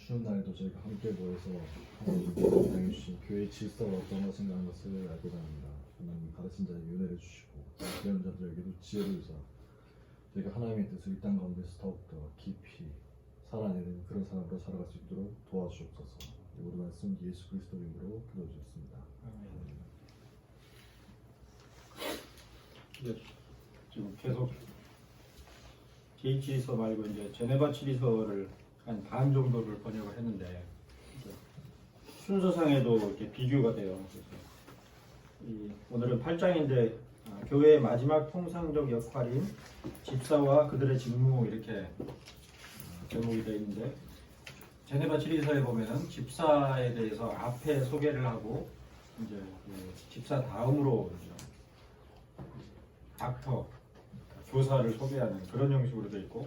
추운 날에도 저희가 함께 모여서 하나님께 당해 주신 교회의 질서가 어떤 것인가 하는 것을 알고자 합니다. 하나님 가르친 자에게 은혜를 주시고 배운 자들에게도 지혜를 주사 저희가 하나님의 뜻을 이 땅 가운데서 더욱더 깊이 살아내는 그런 사람으로 살아갈 수 있도록 도와주옵소서. 모든 말씀 예수 그리스도 이름으로 기도드렸습니다. 지금 계속 H서 말고 이제 제네바 7서를 한 반 정도를 번역을 했는데 순서상에도 이렇게 비교가 돼요. 그래서 오늘은 8장인데 교회의 마지막 통상적 역할인 집사와 그들의 직무 이렇게 제목이 되어 있는데 제네바 7서에 보면은 집사에 대해서 앞에 소개를 하고 이제 집사 다음으로 닥터 교사를 소개하는 그런 형식으로 되어 있고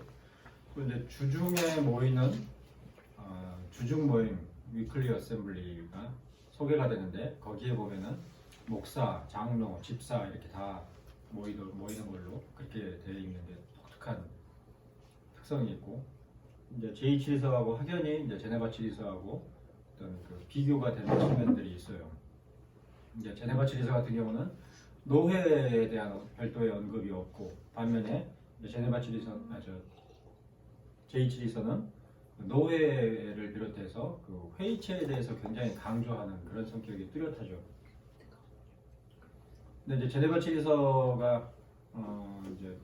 또 이제 주중에 모이는 주중 모임 위클리 어셈블리가 소개가 되는데 거기에 보면은 목사, 장로, 집사 이렇게 다 모이는 걸로 그렇게 되어 있는데 독특한 특성이 있고 이제 제2치리서하고 확연히 이제 제네바 치리서하고 어떤 그 비교가 되는 측면들이 있어요. 이제 제네바 치리서 같은 경우는 노회에 대한 별도의 언급이 없고 반면에 제네바 치리서 제2치리서는 노회를 비롯해서 그 회의체에 대해서 굉장히 강조하는 그런 성격이 뚜렷하죠. 근데 이제 제네바 치리서가 이제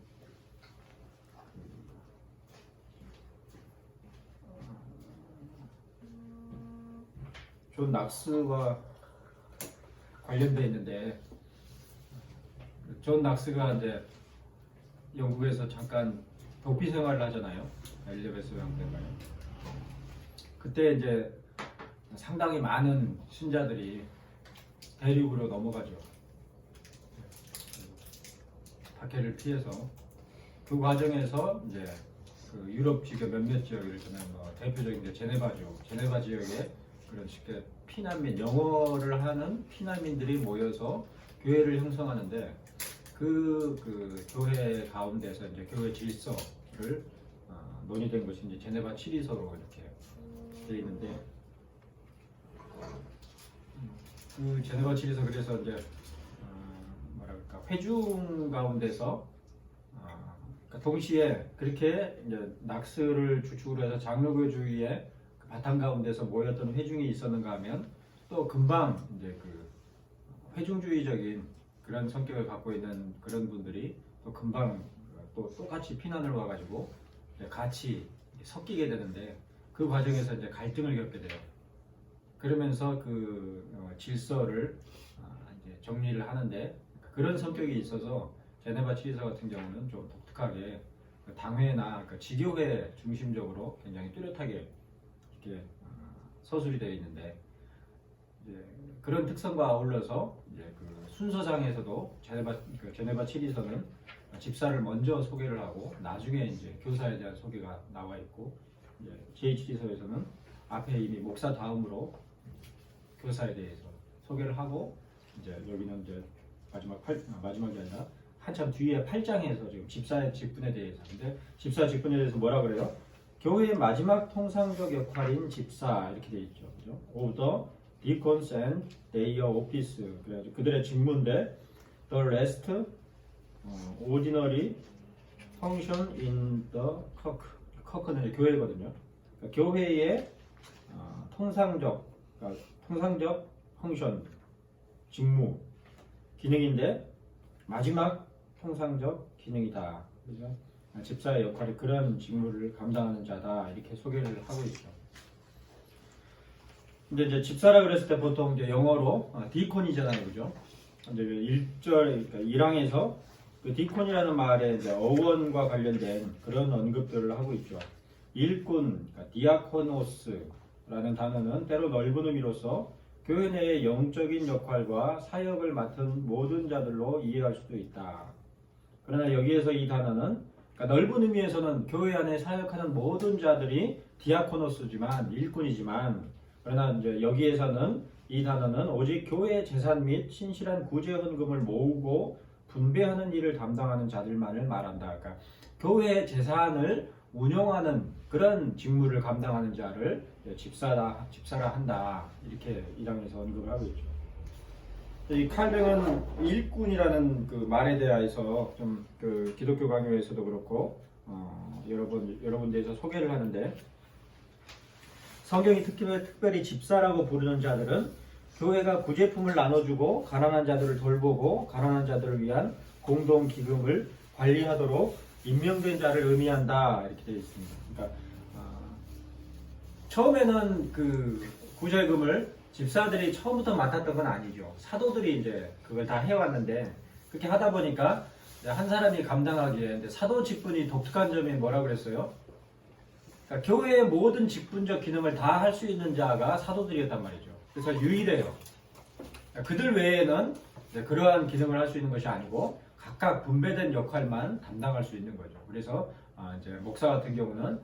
존 낙스와 관련되어 있는데 존 낙스가 이제 영국에서 잠깐 도피 생활을 하잖아요. 엘리자베스 왕 때인가요? 그때 이제 상당히 많은 신자들이 대륙으로 넘어가죠. 박해를 피해서 그 과정에서 이제 그 유럽 지역 몇몇 지역 예를 들면 대표적인 게 제네바죠. 제네바 지역에 그런 쉽게 피난민 영어를 하는 피난민들이 모여서 교회를 형성하는데 그 교회 가운데서 이제 교회 질서를 논의된 것이 이제 제네바 7위서로 이렇게 되어 있는데 그 제네바 7위서 그래서 이제 뭐랄까 회중 가운데서 그러니까 동시에 그렇게 이제 낙스를 주축으로 해서 장로교주의의 그 바탕 가운데서 모였던 회중이 있었는가 하면 또 금방 이제 그 회중주의적인 그런 성격을 갖고 있는 그런 분들이 또 금방 또 똑같이 피난을 와가지고 같이 섞이게 되는데 그 과정에서 이제 갈등을 겪게 돼요. 그러면서 그 질서를 이제 정리를 하는데 그런 성격이 있어서 제네바 7위서 같은 경우는 좀 독특하게 당회나 지교회 중심적으로 굉장히 뚜렷하게 이렇게 서술이 되어 있는데 이제 그런 특성과 아울러서 이제 그 순서상에서도 제네바 7위서는 집사를 먼저 소개를 하고 나중에 이제 교사에 대한 소개가 나와 있고 제2치리서에서는 앞에 이미 목사 다음으로 교사에 대해서 소개를 하고 이제 여기는 이제 마지막이 아니라 한참 뒤에 8장에서 지금 집사의 직분에 대해서 근데 집사 직분에 대해서 뭐라 그래요? 교회의 마지막 통상적 역할인 집사 이렇게 돼 있죠. 그죠? Of the deacons and their office. 그래가지고 그들의 직무인데 the rest ordinary function in the kirk. kirk는 교회거든요. 그러니까 교회의 통상적 펑션, 직무, 기능인데 마지막 통상적 기능이다. 그죠? 집사의 역할이 그런 직무를 감당하는 자다 이렇게 소개를 하고 있죠. 근데 이제 집사라 그랬을 때 보통 이제 영어로 디콘이잖아요, 그죠? 이제 1절 그러니까 1항에서 그 디콘이라는 말에 이제 어원과 관련된 그런 언급들을 하고 있죠. 일꾼, 그러니까 디아코노스라는 단어는 때로 넓은 의미로서 교회 내의 영적인 역할과 사역을 맡은 모든 자들로 이해할 수도 있다. 그러나 여기에서 이 단어는 그러니까 넓은 의미에서는 교회 안에 사역하는 모든 자들이 디아코노스지만 일꾼이지만 그러나 이제 여기에서는 이 단어는 오직 교회의 재산 및 신실한 구제 헌금을 모으고 분배하는 일을 담당하는 자들만을 말한다. 그러니까 교회의 재산을 운영하는 그런 직무를 감당하는 자를 집사라 한다. 이렇게 1장에서 언급을 하고 있죠. 이 칼뱅은 일꾼이라는 그 말에 대해서 좀 그 기독교 강요에서도 그렇고 여러 군데에서 소개를 하는데, 성경이 특별히 집사라고 부르는 자들은 교회가 구제품을 나눠주고 가난한 자들을 돌보고 가난한 자들을 위한 공동 기금을 관리하도록 임명된 자를 의미한다, 이렇게 되어 있습니다. 그러니까 처음에는 그 구제금을 집사들이 처음부터 맡았던 건 아니죠. 사도들이 이제 그걸 다 해왔는데, 그렇게 하다 보니까 한 사람이 감당하기에 사도 직분이 독특한 점이 뭐라고 그랬어요? 그러니까 교회의 모든 직분적 기능을 다 할 수 있는 자가 사도들이었단 말이죠. 그래서 유일해요. 그러니까 그들 외에는 그러한 기능을 할 수 있는 것이 아니고 각각 분배된 역할만 담당할 수 있는 거죠. 그래서 이제 목사 같은 경우는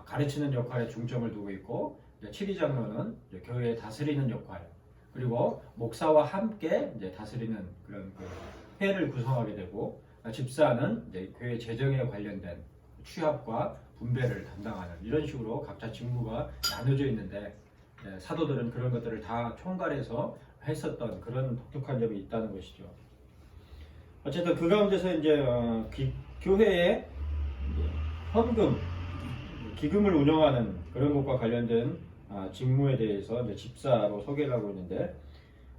가르치는 역할에 중점을 두고 있고, 치리 장로는 교회에 다스리는 역할, 그리고 목사와 함께 이제 다스리는 그런 그 회를 구성하게 되고, 집사는 이제 교회 재정에 관련된 취합과 분배를 담당하는 이런 식으로 각자 직무가 나눠져 있는데, 사도들은 그런 것들을 다 총괄해서 했었던 그런 독특한 점이 있다는 것이죠. 어쨌든 그 가운데서 이제 교회의 헌금, 기금을 운영하는 그런 것과 관련된 직무에 대해서 이제 집사로 소개를 하고 있는데,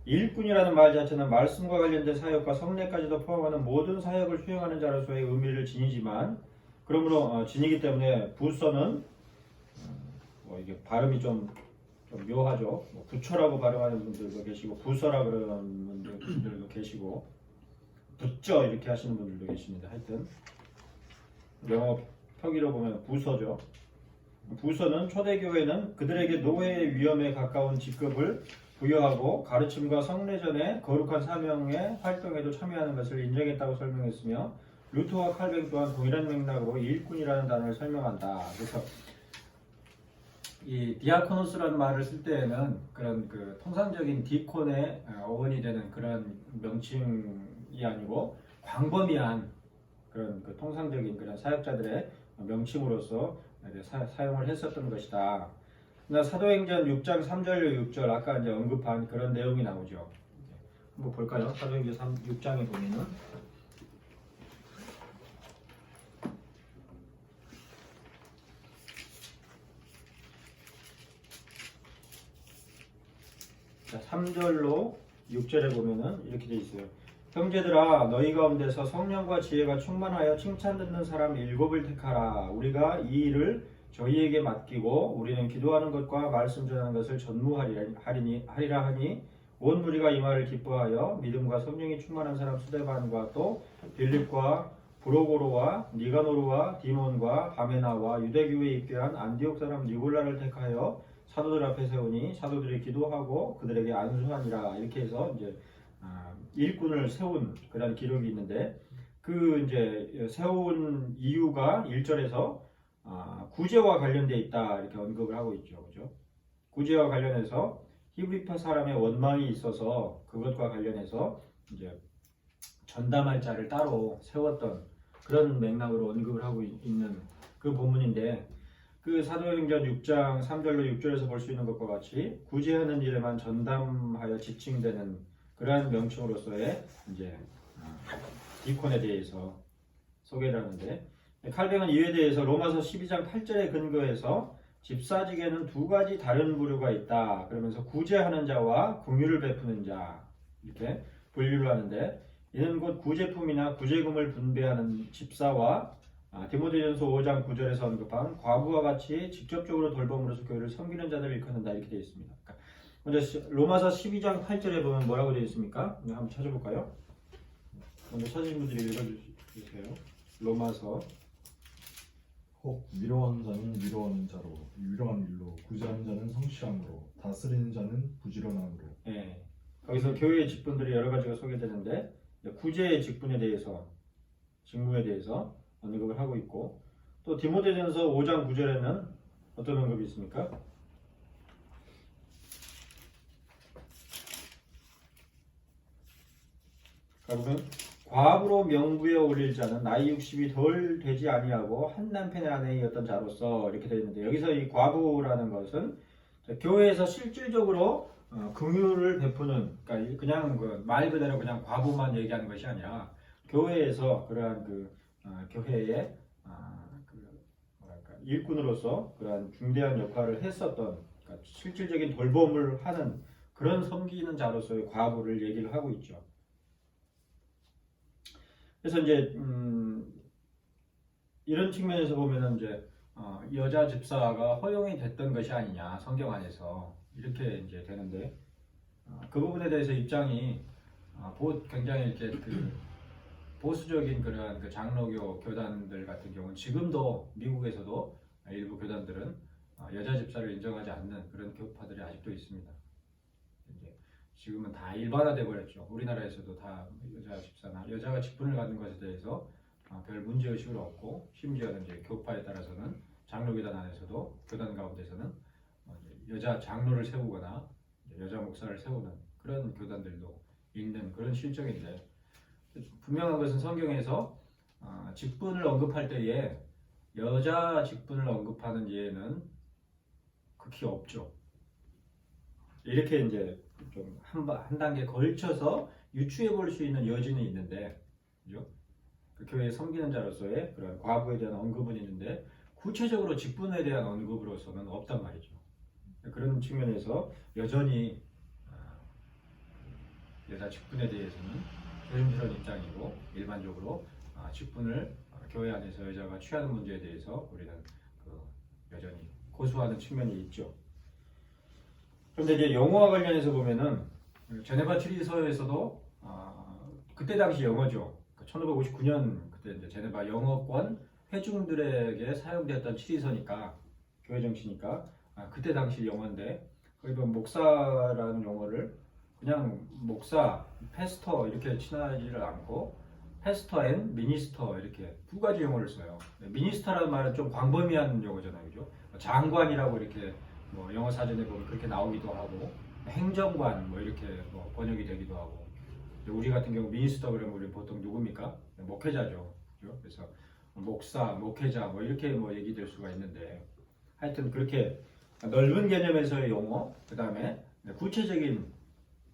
일꾼이라는 말 자체는 말씀과 관련된 사역과 성례까지도 포함하는 모든 사역을 수행하는 자로서의 의미를 지니지만, 그러므로 지니기 때문에 부서는 이게 발음이 좀 묘하죠. 부처라고 발음하는 분들도 계시고 부서라 그러는 분들도 계시고 붙죠 이렇게 하시는 분들도 계십니다. 하여튼 영어 표기로 보면 부서죠. 부서는 초대교회는 그들에게 노예의 위험에 가까운 직급을 부여하고 가르침과 성례전의 거룩한 사명의 활동에도 참여하는 것을 인정했다고 설명했으며, 루터와 칼뱅 또한 동일한 맥락으로 일꾼이라는 단어를 설명한다. 그래서 이 디아코노스라는 말을 쓸 때에는 그런 그 통상적인 디콘의 어원이 되는 그런 명칭이 아니고 광범위한 그런 그 통상적인 그런 사역자들의 명칭으로서 사용을 했었던 것이다. 사도행전 6장 3절 6절 아까 이제 언급한 그런 내용이 나오죠. 한번 볼까요? 사도행전 6장에 보면은 자, 3절로 6절에 보면은 이렇게 되어 있어요. 형제들아, 너희 가운데서 성령과 지혜가 충만하여 칭찬 듣는 사람 7을 택하라. 우리가 이 일을 저희에게 맡기고 우리는 기도하는 것과 말씀 전하는 것을 전무하리라 하니, 온 무리가 이 말을 기뻐하여 믿음과 성령이 충만한 사람 스데반과 또 빌립과 브로고로와 니가노르와 디몬과 바메나와 유대교회에 입교한 안디옥 사람 니골라를 택하여 사도들 앞에 세우니 사도들이 기도하고 그들에게 안수하니라. 이렇게 해서 이제 일꾼을 세운 그런 기록이 있는데, 그 이제 세운 이유가 1절에서 구제와 관련되어 있다 이렇게 언급을 하고 있죠. 그죠? 구제와 관련해서 히브리파 사람의 원망이 있어서 그것과 관련해서 이제 전담할 자를 따로 세웠던 그런 맥락으로 언급을 하고 있는 그 본문인데, 그 사도행전 6장 3절로 6절에서 볼 수 있는 것과 같이 구제하는 일에만 전담하여 지칭되는 그러한 명칭으로서의 이제 디콘에 대해서 소개를 하는데, 칼뱅은 이에 대해서 로마서 12장 8절에 근거해서 집사직에는 두 가지 다른 부류가 있다 그러면서 구제하는 자와 긍휼을 베푸는 자 이렇게 분류를 하는데, 이는 곧 구제품이나 구제금을 분배하는 집사와 디모데전서 5장 9절에서 언급한 과부와 같이 직접적으로 돌봄으로서 교회를 섬기는 자들을 일컫는다 이렇게 되어 있습니다. 먼저 로마서 12장 8절에 보면 뭐라고 되어 있습니까? 한번 찾아볼까요? 먼저 찾으신 분들이 읽어주세요. 로마서. 혹 위로하는 자는 위로하는 자로, 위로하는 일로, 구제하는 자는 성실함으로, 다스리는 자는 부지런함으로. 네. 거기서 교회의 직분들이 여러 가지가 소개되는데, 구제의 직분에 대해서, 직무에 대해서 언급을 하고 있고, 또 디모데전서 5장 9절에는 어떤 언급이 있습니까? 가보면 과부로 명부에 올릴 자는 나이 60이 덜 되지 아니하고 한 남편의 아내이었던 자로서 이렇게 되어 있는데 여기서 이 과부라는 것은 교회에서 실질적으로 긍휼을 베푸는 그러니까 그냥 그 말 그대로 그냥 과부만 얘기하는 것이 아니라 교회에서 그러한 교회의 뭐랄까 일꾼으로서 그러한 중대한 역할을 했었던 그러니까 실질적인 돌봄을 하는 그런 섬기는 자로서의 과부를 얘기를 하고 있죠. 그래서 이제 이런 측면에서 보면은 이제 여자 집사가 허용이 됐던 것이 아니냐 성경 안에서 이렇게 이제 되는데 그 부분에 대해서 입장이 굉장히 이렇게 보수적인 그러한 장로교 교단들 같은 경우는 지금도 미국에서도 일부 교단들은 여자 집사를 인정하지 않는 그런 교파들이 아직도 있습니다. 이제 지금은 다 일반화돼 버렸죠. 우리나라에서도 다 여자 집사나 여자가 직분을 갖는 것에 대해서 별 문제 의식을 없고 심지어는 이제 교파에 따라서는 장로교단 안에서도 교단 가운데서는 여자 장로를 세우거나 여자 목사를 세우는 그런 교단들도 있는 그런 실정인데 분명한 것은 성경에서 직분을 언급할 때에 여자 직분을 언급하는 예는 극히 없죠. 이렇게 이제 좀 한 단계 걸쳐서 유추해 볼 수 있는 여지는 있는데, 그죠? 그 교회에 섬기는 자로서의 그런 과부에 대한 언급은 있는데 구체적으로 직분에 대한 언급으로서는 없단 말이죠. 그런 측면에서 여전히 여자 직분에 대해서는 조심스러운 입장이고 일반적으로 직분을 교회 안에서 여자가 취하는 문제에 대해서 우리는 여전히 고수하는 측면이 있죠. 그런데 이제 영어와 관련해서 보면은 제네바 추리서에서도 그때 당시 영어죠. 1559년 그때 이제 제네바 영어권 회중들에게 사용되었던 추리서니까 교회 정치니까 그때 당시 영어인데 거기 보면 목사라는 용어를 그냥 목사, 패스터 이렇게 칭하지를 않고 패스터 앤 미니스터 이렇게 두 가지 용어를 써요. 미니스터라는 말은 좀 광범위한 용어잖아요, 그죠? 장관이라고 이렇게 뭐 영어 사전에 보면 그렇게 나오기도 하고 행정관 뭐 이렇게 뭐 번역이 되기도 하고 우리 같은 경우 미니스터 그러면 우리 보통 누굽니까? 목회자죠, 그죠? 그래서 목사, 목회자 뭐 이렇게 뭐 얘기될 수가 있는데 하여튼 그렇게 넓은 개념에서의 용어, 그 다음에 구체적인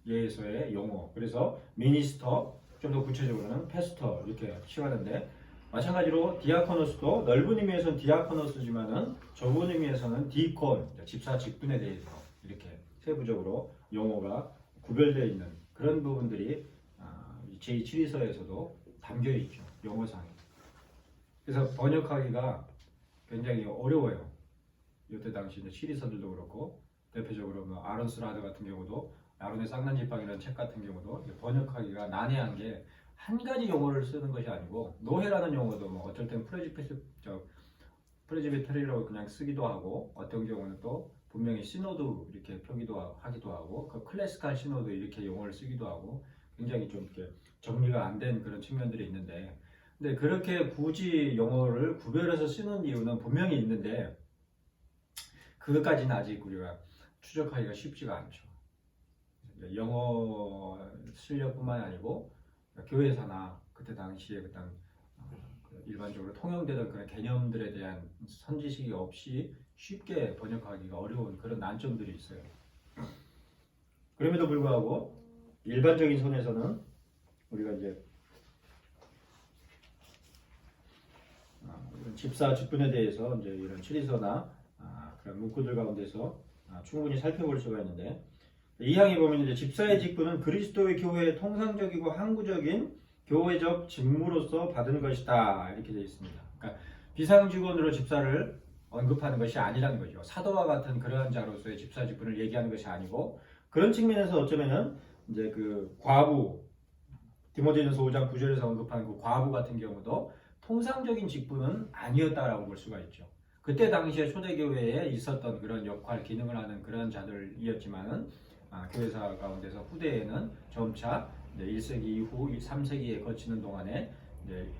예에서의 용어. 그래서 미니스터, 좀 더 구체적으로는 패스터 이렇게 칭하는데 마찬가지로 디아코노스도 넓은 의미에서는 디아코노스지만은 좁은 의미에서는 디콘, 집사 직분에 대해서 이렇게 세부적으로 용어가 구별되어 있는 그런 부분들이 제7위서에서도 담겨 있죠. 용어상에. 그래서 번역하기가 굉장히 어려워요. 이때 당시 7위서들도 그렇고 대표적으로 뭐 아론스 라드 같은 경우도 아론의 쌍난지팡이라는 책 같은 경우도 번역하기가 난해한 게 한 가지 용어를 쓰는 것이 아니고 노예라는 용어도 뭐 어쩔 때는 프레지비테리라고 그냥 쓰기도 하고 어떤 경우는 또 분명히 시노드 이렇게 하기도 하고 그 클래시컬 시노드 이렇게 용어를 쓰기도 하고 굉장히 좀 이렇게 정리가 안 된 그런 측면들이 있는데 근데 그렇게 굳이 용어를 구별해서 쓰는 이유는 분명히 있는데 그것까지는 아직 우리가 추적하기가 쉽지가 않죠. 영어 실력뿐만 아니고 교회사나 그때 당시에 일반적으로 통용되던 그런 개념들에 대한 선지식이 없이 쉽게 번역하기가 어려운 그런 난점들이 있어요. 그럼에도 불구하고 일반적인 선에서는 우리가 이제 집사 직분에 대해서 이제 이런 칠리서나 그런 문구들 가운데서 충분히 살펴볼 수가 있는데 이 항에 보면 이제 집사의 직분은 그리스도의 교회의 통상적이고 항구적인 교회적 직무로서 받은 것이다 이렇게 되어 있습니다. 그러니까 비상직원으로 집사를 언급하는 것이 아니라는 거죠. 사도와 같은 그러한 자로서의 집사 직분을 얘기하는 것이 아니고 그런 측면에서 어쩌면은 이제 그 과부 디모데전서 5장 9절에서 언급한 그 과부 같은 경우도 통상적인 직분은 아니었다라고 볼 수가 있죠. 그때 당시에 초대교회에 있었던 그런 역할, 기능을 하는 그런 자들이었지만은 교회사 가운데서 후대에는 점차 1세기 이후 3세기에 거치는 동안에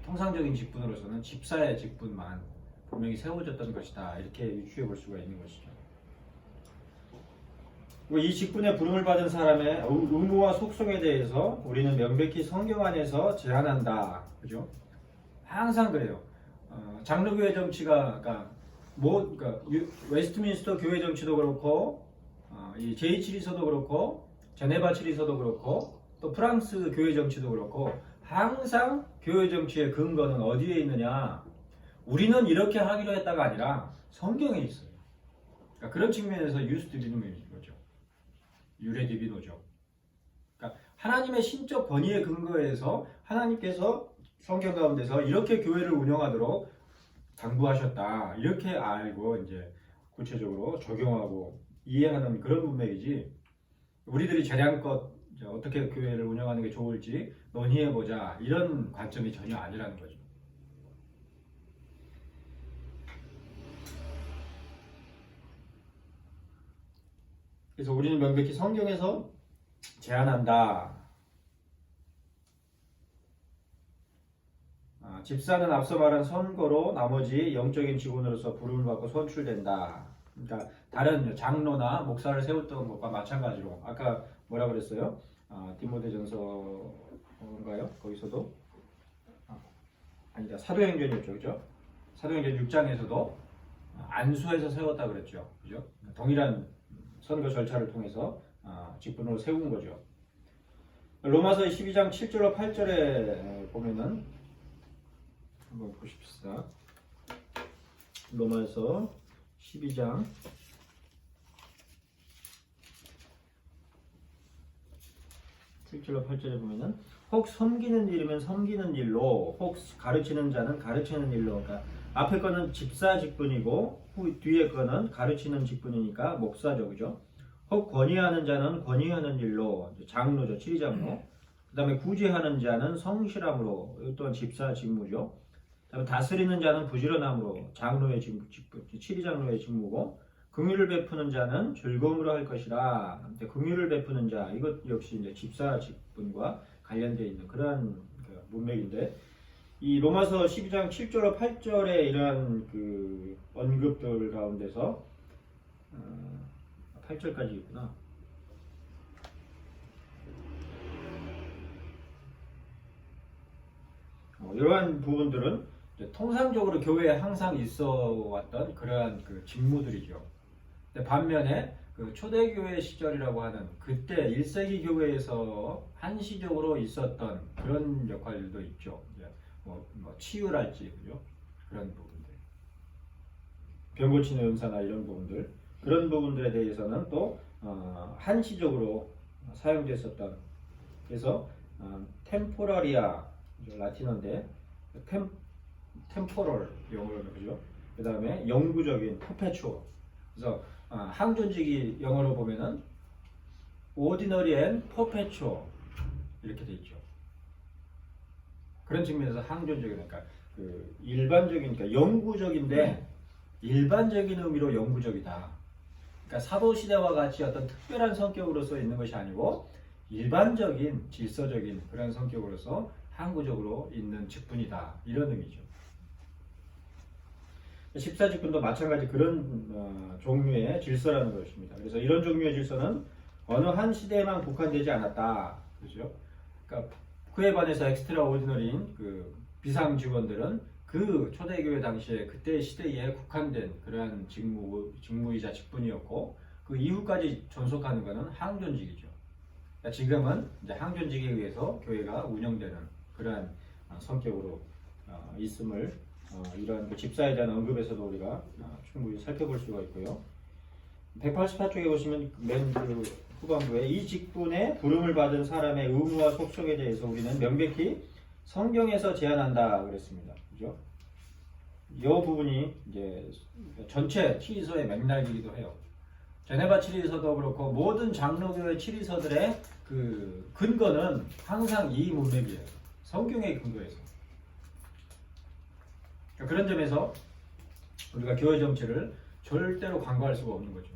통상적인 직분으로서는 집사의 직분만 분명히 세워졌던 것이다 이렇게 유추해 볼 수가 있는 것이죠. 이 직분에 부름을 받은 사람의 의무와 속성에 대해서 우리는 명백히 성경 안에서 제한한다. 그죠? 항상 그래요. 장로교회 정치가, 그러니까 웨스트민스터 교회 정치도 그렇고, 이 제2치리서도 그렇고, 제네바 치리서도 그렇고, 또 프랑스 교회 정치도 그렇고, 항상 교회 정치의 근거는 어디에 있느냐? 우리는 이렇게 하기로 했다가 아니라 성경에 있어요. 그러니까 그런 측면에서 유스 디비노인 거죠. 유레 디비노죠. 그러니까 하나님의 신적 권위의 근거에서 하나님께서 성경 가운데서 이렇게 교회를 운영하도록 당부하셨다. 이렇게 알고 이제 구체적으로 적용하고 이해하는 그런 문맥이지. 우리들이 재량껏 어떻게 교회를 운영하는 게 좋을지 논의해보자. 이런 관점이 전혀 아니라는 거죠. 그래서 우리는 명백히 성경에서 제한한다. 집사는 앞서 말한 선거로 나머지 영적인 직원으로서 부름을 받고 선출된다. 그러니까 다른 장로나 목사를 세웠던 것과 마찬가지로 아까 뭐라 그랬어요? 디모데전서인가요? 거기서도 아니다. 사도행전이었죠, 그죠? 사도행전 6장에서도 안수해서 세웠다 그랬죠, 그죠? 동일한 선거 절차를 통해서 직분으로 세운 거죠. 로마서 12장 7절로 8절에 보면은 한번 보십시다. 로마서 12장 7절로 8절에 보면은 혹 섬기는 일이면 섬기는 일로, 혹 가르치는 자는 가르치는 일로. 그러니까 앞에 거는 집사 직분이고 뒤에 거는 가르치는 직분이니까 목사죠, 그죠? 혹 권위하는 자는 권위하는 일로, 장로죠, 치리장로. 그 다음에 구제하는 자는 성실함으로, 이 또한 집사 직무죠. 그 다음에 다스리는 자는 부지런함으로, 장로의 직무, 치리장로의 직무고, 긍휼을 베푸는 자는 즐거움으로 할 것이라. 긍휼을 베푸는 자, 이것 역시 이제 집사 직분과 관련되어 있는 그러한 문맥인데, 이 로마서 12장 7절로 8절의 이러한 그 언급들 가운데서 8절까지 있구나. 이러한 부분들은 통상적으로 교회에 항상 있어 왔던 그러한 그 직무들이죠. 근데 반면에 그 초대교회 시절이라고 하는 그때 1세기 교회에서 한시적으로 있었던 그런 역할들도 있죠. 뭐 치유랄지, 그죠? 그런 부분들, 병 고치는 은사나 이런 부분들, 그런 부분들에 대해서는 또 한시적으로 사용됐었던. 그래서 템포라리아, 라틴어인데 템포럴 영어로는, 그죠? 그 다음에 영구적인 퍼페추어. 그래서 항존직이 영어로 보면은 ordinary and perpetual 이렇게 돼 있죠. 그런 측면에서 항존적이니까 그 일반적이니까 영구적인데 일반적인 의미로 영구적이다. 그러니까 사도 시대와 같이 어떤 특별한 성격으로서 있는 것이 아니고 일반적인 질서적인 그런 성격으로서 항구적으로 있는 직분이다. 이런 의미죠. 십사직분도 마찬가지 그런 종류의 질서라는 것입니다. 그래서 이런 종류의 질서는 어느 한 시대에만 국한되지 않았다. 그렇죠? 그러니까 그에 반해서 엑스트라 오디너리인 그 비상 직원들은 그 초대교회 당시에 그때 시대에 국한된 그러한 직무이자 직분이었고, 그 이후까지 존속하는 것은 항존직이죠. 그러니까 지금은 이제 항존직에 의해서 교회가 운영되는 그러한 성격으로 있음을 이러한 그 집사에 대한 언급에서도 우리가 충분히 살펴볼 수가 있고요. 184쪽에 보시면 맨 그 후반부에 이 직분에 부름을 받은 사람의 의무와 속성에 대해서 우리는 명백히 성경에서 제한한다 그랬습니다. 그죠? 이 부분이 이제 전체 치리서의 맥락이기도 해요. 제네바 치리서도 그렇고 모든 장로교회 치리서들의 그 근거는 항상 이 문맥이에요. 성경의 근거에서. 그런 점에서 우리가 교회 정치를 절대로 간과할 수가 없는 거죠.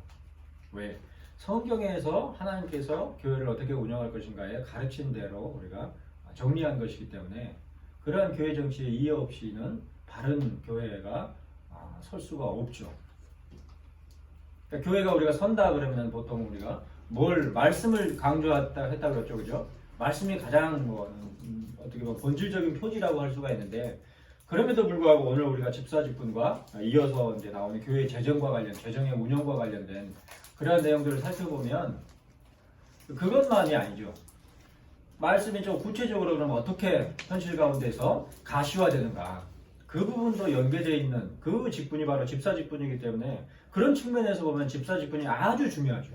왜? 성경에서 하나님께서 교회를 어떻게 운영할 것인가에 가르친 대로 우리가 정리한 것이기 때문에 그러한 교회 정치의 이해 없이는 바른 교회가 설 수가 없죠. 그러니까 교회가 우리가 선다 그러면 보통 우리가 뭘 말씀을 강조했다 그랬죠, 그죠? 말씀이 가장 뭐 어떻게 보면 본질적인 표지라고 할 수가 있는데 그럼에도 불구하고 오늘 우리가 집사직분과 이어서 이제 나오는 교회 재정과 관련, 재정의 운영과 관련된 그러한 내용들을 살펴보면 그것만이 아니죠. 말씀이 좀 구체적으로 그러면 어떻게 현실 가운데서 가시화되는가 그 부분도 연계되어 있는 그 직분이 바로 집사 직분이기 때문에 그런 측면에서 보면 집사 직분이 아주 중요하죠.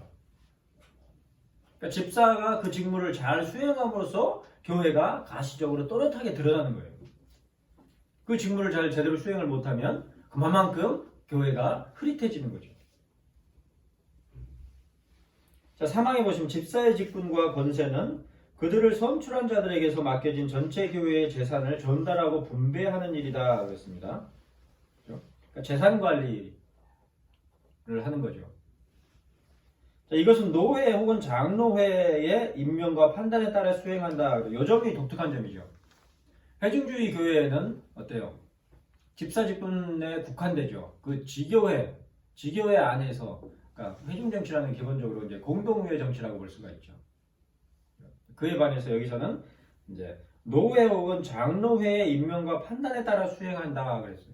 그러니까 집사가 그 직무를 잘 수행함으로써 교회가 가시적으로 또렷하게 드러나는 거예요. 그 직무를 잘 제대로 수행을 못하면 그만큼 교회가 흐릿해지는 거죠. 자, 3항에 보시면 집사의 직분과 권세는 그들을 선출한 자들에게서 맡겨진 전체 교회의 재산을 전달하고 분배하는 일이다 그랬습니다. 그렇죠? 그러니까 재산 관리를 하는 거죠. 자, 이것은 노회 혹은 장로회의 임명과 판단에 따라 수행한다. 이 점이 독특한 점이죠. 회중주의 교회에는 어때요? 집사 직분에 국한되죠. 그 지교회 안에서, 그러니까 회중 정치라는 기본적으로 이제 공동회 정치라고 볼 수가 있죠. 그에 반해서 여기서는 이제 노회 혹은 장로회의 임명과 판단에 따라 수행한다 그랬어요.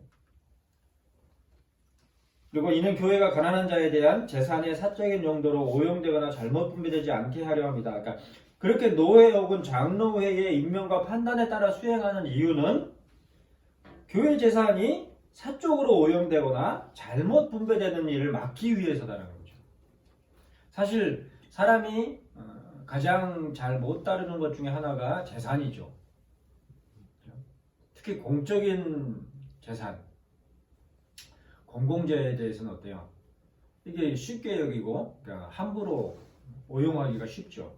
그리고 이는 교회가 가난한 자에 대한 재산의 사적인 용도로 오용되거나 잘못 분배되지 않게 하려 합니다. 그러니까 그렇게 노회 혹은 장로회의 임명과 판단에 따라 수행하는 이유는 교회 재산이 사적으로 오용되거나 잘못 분배되는 일을 막기 위해서다라는 거죠. 사실 사람이 가장 잘 못 다루는 것 중에 하나가 재산이죠. 특히 공적인 재산, 공공재에 대해서는 어때요? 이게 쉽게 여기고 그러니까 함부로 오용하기가 쉽죠.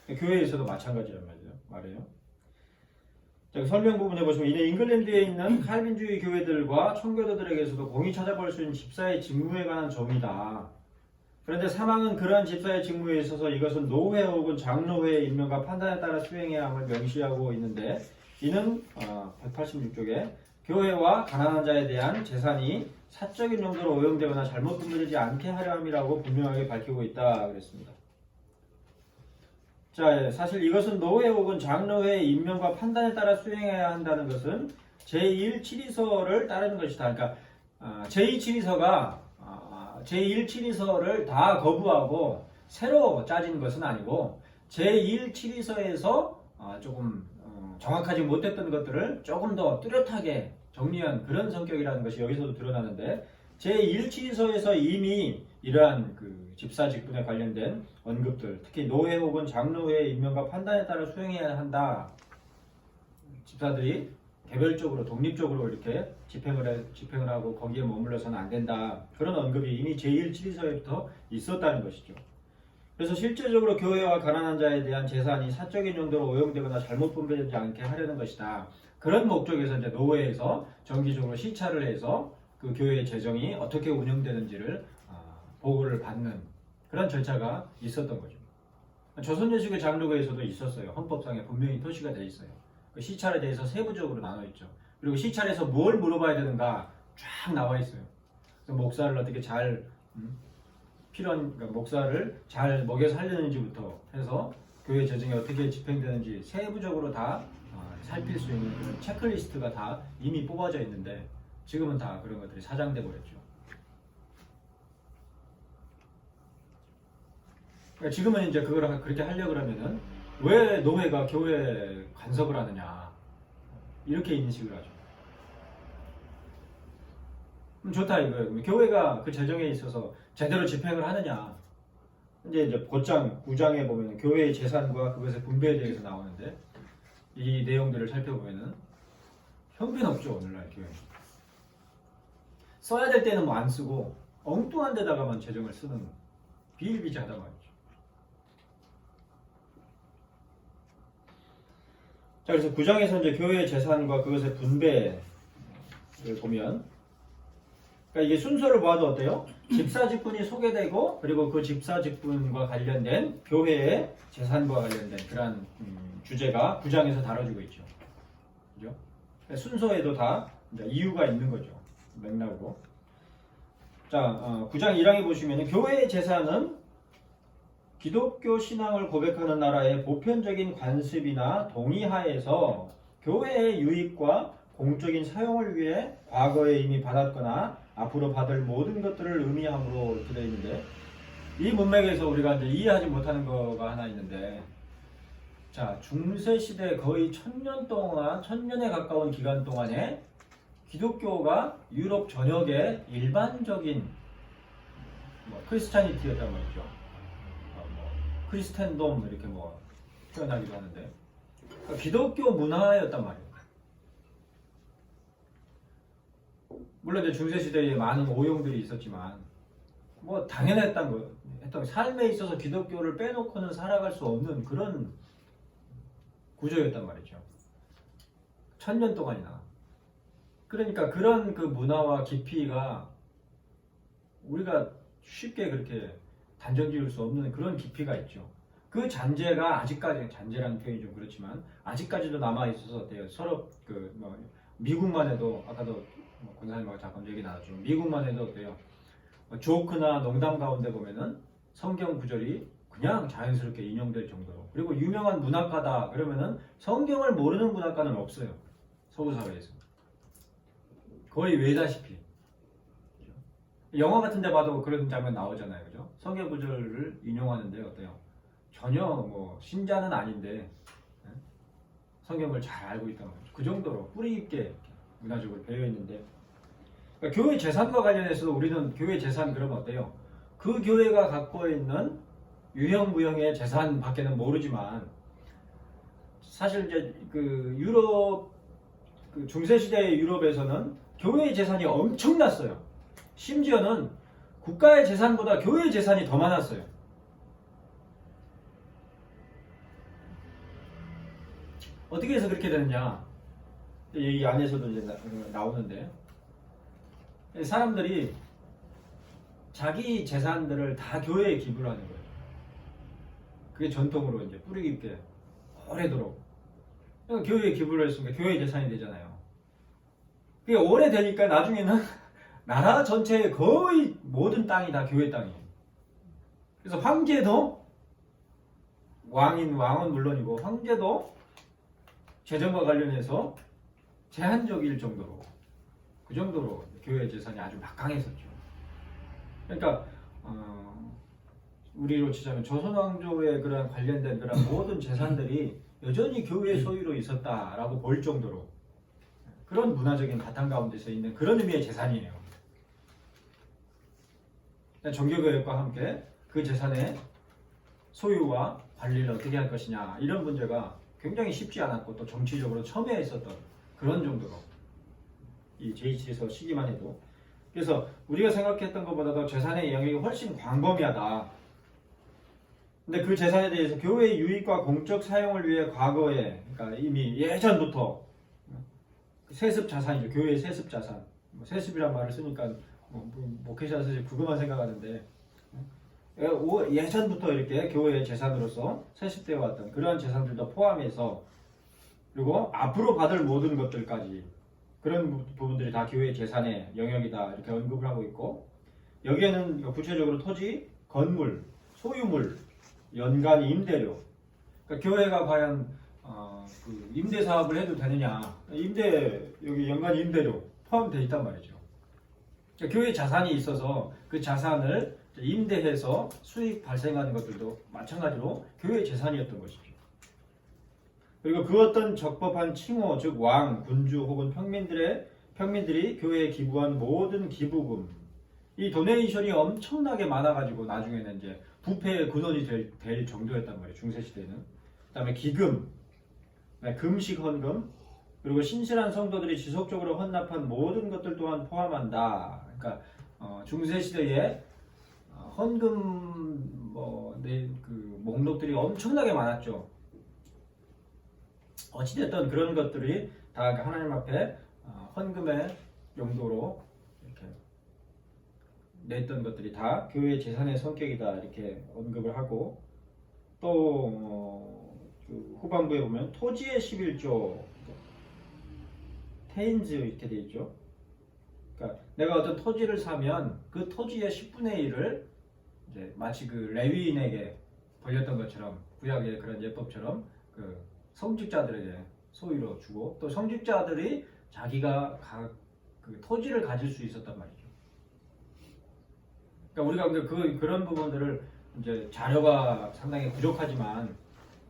교회에서도 마찬가지란 말이에요. 자, 설명 부분에 보시면 이는 잉글랜드에 있는 칼빈주의 교회들과 청교도들에게서도 공히 찾아볼 수 있는 집사의 직무에 관한 점이다. 그런데 사망은 그러한 집사의 직무에 있어서 이것은 노회 혹은 장로회의 임명과 판단에 따라 수행해야 함을 명시하고 있는데 이는 186쪽에 교회와 가난한 자에 대한 재산이 사적인 용도로 오용되거나 잘못 분배되지 않게 하려 함이라고 분명하게 밝히고 있다 그랬습니다. 자, 사실 이것은 노회 혹은 장로회의 임명과 판단에 따라 수행해야 한다는 것은 제1치리서를 따르는 것이다. 그러니까 제1치리서를 다 거부하고 새로 짜진 것은 아니고 제1치리서에서 조금 정확하지 못했던 것들을 조금 더 뚜렷하게 정리한 그런 성격이라는 것이 여기서도 드러나는데 제1치리서에서 이미 이러한 그 집사 직분에 관련된 언급들, 특히 노회 혹은 장로회의 임명과 판단에 따라 수행해야 한다. 집사들이 개별적으로 독립적으로 이렇게 집행을 하고 거기에 머물러서는 안 된다. 그런 언급이 이미 제1치리서에부터 있었다는 것이죠. 그래서 실제적으로 교회와 가난한 자에 대한 재산이 사적인 용도로 오용되거나 잘못 분배되지 않게 하려는 것이다. 그런 목적에서 이제 노회에서 정기적으로 시찰을 해서 그 교회의 재정이 어떻게 운영되는지를 보고를 받는 그런 절차가 있었던 거죠. 조선여식의 장로교에서도 있었어요. 헌법상에 분명히 표시가 되어 있어요. 그 시찰에 대해서 세부적으로 나눠 있죠. 그리고 시찰에서 뭘 물어봐야 되는가 쫙 나와 있어요. 목사를 어떻게 잘 그러니까 목사를 잘 먹여 살리는지부터 해서 교회 재정이 어떻게 집행되는지 세부적으로 다 살필 수 있는 그런 체크리스트가 다 이미 뽑아져 있는데 지금은 다 그런 것들이 사장돼 버렸죠. 그러니까 지금은 이제 그걸 그렇게 하려고 그러면은 왜 노회가 교회에 간섭을 하느냐 이렇게 인식을 하죠. 그럼 좋다 이거예요. 교회가 그 재정에 있어서 제대로 집행을 하느냐. 이제 곧장 9장에 보면 교회의 재산과 그것의 분배에 대해서 나오는데 이 내용들을 살펴보면은 형편없죠 오늘날 교회. 써야 될 때는 뭐 안 쓰고 엉뚱한 데다가만 재정을 쓰는 비일비재하다 말이죠. 자, 그래서 9장에서 이제 교회의 재산과 그것의 분배를 보면, 그러니까 이게 순서를 봐도 어때요? 집사 직분이 소개되고, 그리고 그 집사 직분과 관련된 교회의 재산과 관련된 그러한 주제가 9장에서 다뤄지고 있죠. 그죠? 그러니까 순서에도 다 이제 이유가 있는 거죠. 맥락으로. 자, 9장 1항에 보시면 교회의 재산은 기독교 신앙을 고백하는 나라의 보편적인 관습이나 동의하에서 교회의 유익과 공적인 사용을 위해 과거에 이미 받았거나 앞으로 받을 모든 것들을 의미함으로 이렇게 되어 있는데, 이 문맥에서 우리가 이제 이해하지 못하는 거가 하나 있는데, 자, 중세 시대 거의 1000년 동안, 1000년에 가까운 기간 동안에 기독교가 유럽 전역의 일반적인 크리스찬이티였단 말이죠. 크리스텐돔 이렇게 표현하기도 하는데, 그러니까 기독교 문화였단 말이에요. 물론 이제 중세 시대에 많은 오용들이 있었지만 당연했던 삶에 있어서 기독교를 빼놓고는 살아갈 수 없는 그런 구조였단 말이죠. 1000년 동안이나. 그러니까 그런 그 문화와 깊이가 우리가 쉽게 그렇게 단정 지을 수 없는 그런 깊이가 있죠. 그 잔재가 아직까지, 잔재라는 표현이 좀 그렇지만 아직까지도 남아 있어서 어때요? 서로 미국만 해도, 아까도 권사님하고 잠깐 얘기 나눴지만 미국만 해도 어때요? 조크나 농담 가운데 보면은 성경 구절이 그냥 자연스럽게 인용될 정도로, 그리고 유명한 문학가다 그러면은 성경을 모르는 문학가는 없어요. 서구 사회에서 거의 외다시피. 영화 같은 데 봐도 그런 장면 나오잖아요. 그죠? 성경 구절을 인용하는데 어때요? 전혀 신자는 아닌데 성경을 잘 알고 있다는 거죠. 그 정도로 뿌리 있게 문화적으로 배어 있는데, 그러니까 교회 재산과 관련해서도 우리는 교회 재산 그러면 어때요? 그 교회가 갖고 있는 유형무형의 재산 밖에는 모르지만, 사실 이제 그 유럽, 그 중세시대의 유럽에서는 교회의 재산이 엄청났어요. 심지어는 국가의 재산보다 교회의 재산이 더 많았어요. 어떻게 해서 그렇게 되느냐? 이 안에서도 이제 나오는데, 사람들이 자기 재산들을 다 교회에 기부를 하는 거예요. 그게 전통으로 이제 뿌리 깊게 오래도록. 그러니까 교회에 기부를 했으니까 교회 재산이 되잖아요. 그게 오래되니까 나중에는 나라 전체의 거의 모든 땅이 다 교회 땅이에요. 그래서 황제도, 왕은 물론이고 황제도 재정과 관련해서 제한적일 정도로, 그 정도로 교회 재산이 아주 막강했었죠. 그러니까 우리로 치자면 조선왕조에 그런 관련된 그런 모든 재산들이 여전히 교회의 소유로 있었다라고 볼 정도로 그런 문화적인 바탕 가운데서 있는 그런 의미의 재산이에요. 종교개혁과 함께 그 재산의 소유와 관리를 어떻게 할 것이냐, 이런 문제가 굉장히 쉽지 않았고 또 정치적으로 첨예해 있었던 그런 정도로, 이 제2치에서 시기만 해도. 그래서 우리가 생각했던 것보다도 재산의 영역이 훨씬 광범위하다. 근데 그 재산에 대해서 교회의 유익과 공적 사용을 위해 과거에, 그러니까 이미 예전부터 세습 자산이죠. 교회의 세습 자산. 세습이란 말을 쓰니까 목회자 사실 그것만 생각하는데, 예전부터 이렇게 교회의 재산으로서 세습되어 왔던 그러한 재산들도 포함해서, 그리고 앞으로 받을 모든 것들까지, 그런 부분들이 다 교회의 재산의 영역이다 이렇게 언급을 하고 있고, 여기에는 구체적으로 토지, 건물, 소유물, 연간 임대료, 그러니까 교회가 과연 그 임대 사업을 해도 되느냐, 여기 연간 임대료 포함되어 있단 말이죠. 그러니까 교회 자산이 있어서 그 자산을 임대해서 수익 발생하는 것들도 마찬가지로 교회의 재산이었던 것이죠. 그리고 그 어떤 적법한 칭호, 즉 왕, 군주 혹은 평민들이 교회에 기부한 모든 기부금, 이 도네이션이 엄청나게 많아가지고 나중에는 이제 부패의 근원이 될 정도였단 말이에요. 중세시대는. 그 다음에 기금, 금식 헌금, 그리고 신실한 성도들이 지속적으로 헌납한 모든 것들 또한 포함한다. 그러니까 중세시대에 헌금 그 목록들이 엄청나게 많았죠. 어찌됐든 그런 것들이 다 하나님 앞에 헌금의 용도로 이렇게 냈던 것들이 다 교회의 재산의 성격이다 이렇게 언급을 하고, 또 그 후반부에 보면 토지의 11조 테인즈 이렇게 돼 있죠. 그러니까 내가 어떤 토지를 사면 그 토지의 10분의 1을 이제 마치 그 레위인에게 벌렸던 것처럼 구약의 그런 예법처럼 그 성직자들에게 소유로 주고 또 성직자들이 자기가 그 토지를 가질 수 있었단 말이죠. 그러니까 우리가 그런 부분들을 이제 자료가 상당히 부족하지만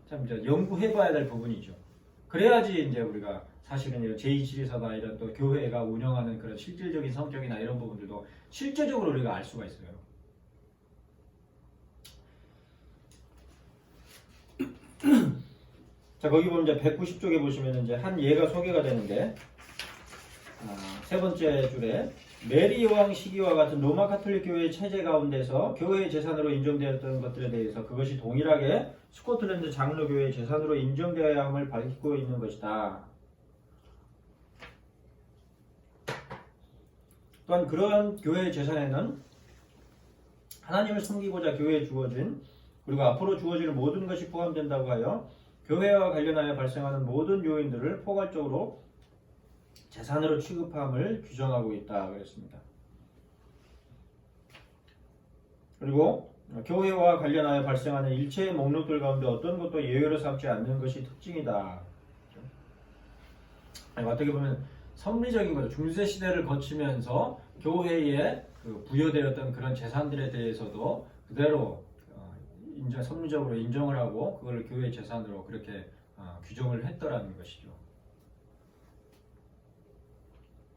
참 이제 연구해봐야 될 부분이죠. 그래야지 이제 우리가 사실은 제2지리사나 이런 또 교회가 운영하는 그런 실질적인 성격이나 이런 부분들도 실제적으로 우리가 알 수가 있어요. 자, 거기 보면 이제 190쪽에 보시면 이제 한 예가 소개가 되는데, 세 번째 줄에 메리 여왕 시기와 같은 로마 가톨릭 교회의 체제 가운데서 교회의 재산으로 인정되었던 것들에 대해서 그것이 동일하게 스코틀랜드 장로교회의 재산으로 인정되어야 함을 밝히고 있는 것이다. 또한 그러한 교회의 재산에는 하나님을 섬기고자 교회에 주어진 그리고 앞으로 주어질 모든 것이 포함된다고 하여 교회와 관련하여 발생하는 모든 요인들을 포괄적으로 재산으로 취급함을 규정하고 있다 그랬습니다. 그리고 교회와 관련하여 발생하는 일체의 목록들 가운데 어떤 것도 예외로 삼지 않는 것이 특징이다. 어떻게 보면 섭리적인 거죠. 중세 시대를 거치면서 교회에 부여되었던 그런 재산들에 대해서도 그대로 섭리적으로 인정을 하고 그걸 교회 재산으로 그렇게 규정을 했더라는 것이죠.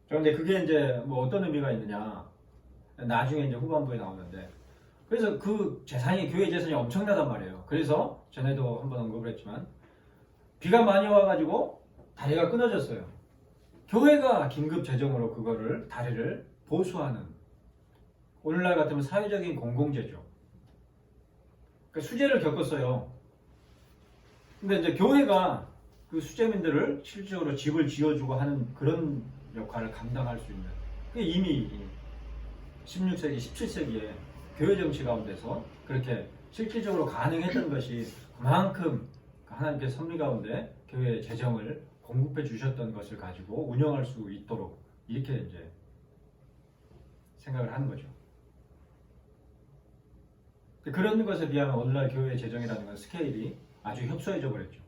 그런데 그게 이제 뭐 어떤 의미가 있느냐? 나중에 이제 후반부에 나오는데, 그래서 그 재산이 교회 재산이 엄청나단 말이에요. 그래서 전에도 한번 언급을 했지만 비가 많이 와가지고 다리가 끊어졌어요. 교회가 긴급 재정으로 그거를 다리를 보수하는, 오늘날 같으면 사회적인 공공재죠. 그러니까 수재를 겪었어요. 근데 이제 교회가 그 수재민들을 실질적으로 집을 지어주고 하는 그런 역할을 감당할 수 있는, 그게 이미 16세기, 17세기에 교회 정치 가운데서 그렇게 실질적으로 가능했던 것이 그만큼 하나님께서 섭리 가운데 교회의 재정을 공급해 주셨던 것을 가지고 운영할 수 있도록 이렇게 이제 생각을 하는 거죠. 그런 것에 비하면 오늘날 교회의 재정이라는 건 스케일이 아주 협소해져 버렸죠.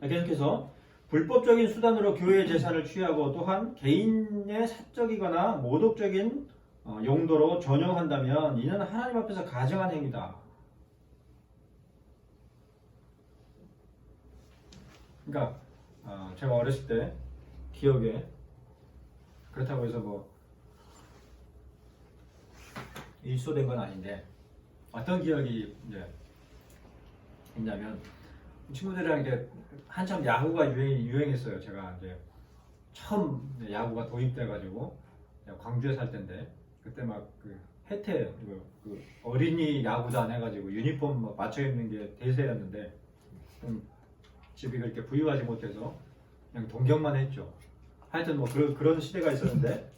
계속해서 불법적인 수단으로 교회의 재산을 취하고 또한 개인의 사적이거나 모독적인 용도로 전용한다면 이는 하나님 앞에서 가증한 행위다. 그러니까 제가 어렸을 때 기억에 그렇다고 해서 뭐 일소된 건 아닌데 어떤 기억이 이제 있냐면 친구들이랑 이제 한참 야구가 유행했어요. 제가 이제 처음 야구가 도입돼가지고 광주에 살 때인데 그때 막 그 혜태 그 어린이 야구단 해가지고 유니폼 막 맞춰 입는 게 대세였는데 집이 그렇게 부유하지 못해서 그냥 동경만 했죠. 하여튼 뭐 그런 시대가 있었는데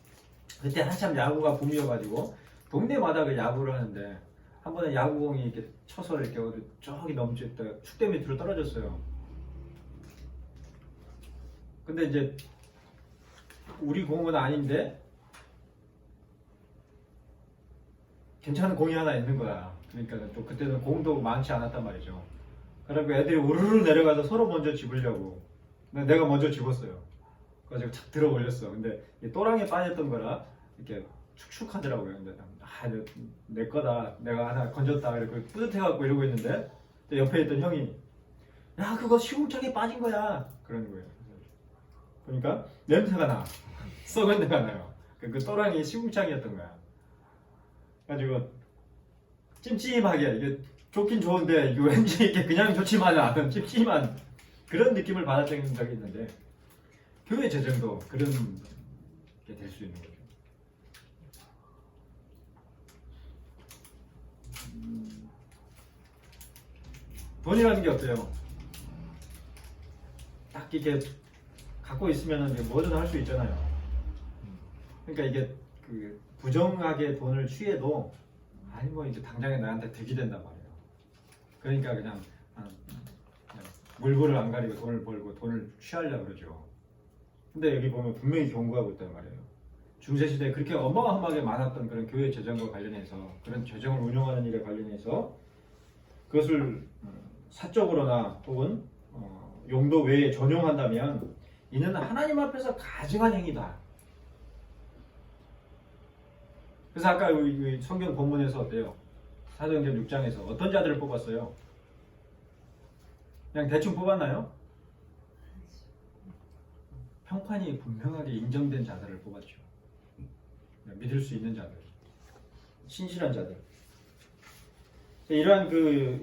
그때 한참 야구가 붐이어가지고 동네마다 그 야구를 하는데 한 번에 야구공이 이렇게 쳐서 이렇게 저기 넘쳤다 축대 밑으로 떨어졌어요. 근데 이제 우리 공은 아닌데 괜찮은 공이 하나 있는 거야. 그러니까 또 그때는 공도 많지 않았단 말이죠. 그래서 애들이 우르르 내려가서 서로 먼저 집으려고. 내가 먼저 집었어요. 그래서 착 들어 올렸어. 근데 또랑에 빠졌던 거라 이렇게 축축하더라고요. 근데 내 거다. 내가 하나 건졌다. 그래서 뿌듯해갖고 이러고 있는데 옆에 있던 형이 야 그거 시궁창에 빠진 거야. 그러는 거예요. 그러니까 냄새가 나. 썩은 데가 나요. 그 또랑이 시궁창이었던 거야. 가지고 찜찜하게 이게 좋긴 좋은데 이게 왠지 이렇게 그냥 좋지만은 않은 찜찜한 그런 느낌을 받았던 적이 있는데 교회 재정도 그런 게 될 수 있는 거죠. 돈이라는 게 어때요? 딱 이렇게 갖고 있으면 뭐든 할 수 있잖아요. 그러니까 이게 그 부정하게 돈을 취해도 아니 뭐 이제 당장에 나한테 득이 된단 말이에요. 그러니까 그냥 물불을 안 가리고 돈을 벌고 돈을 취하려고 그러죠. 근데 여기 보면 분명히 경고하고 있단 말이에요. 중세 시대에 그렇게 어마어마하게 많았던 그런 교회 재정과 관련해서 그런 재정을 운영하는 일에 관련해서 그것을 사적으로나 혹은 용도 외에 전용한다면 이는 하나님 앞에서 가증한 행위다. 그래서 아까 이 성경 본문에서 어때요? 사도행전 6장에서 어떤 자들을 뽑았어요? 그냥 대충 뽑았나요? 평판이 분명하게 인정된 자들을 뽑았죠. 믿을 수 있는 자들, 신실한 자들. 이러한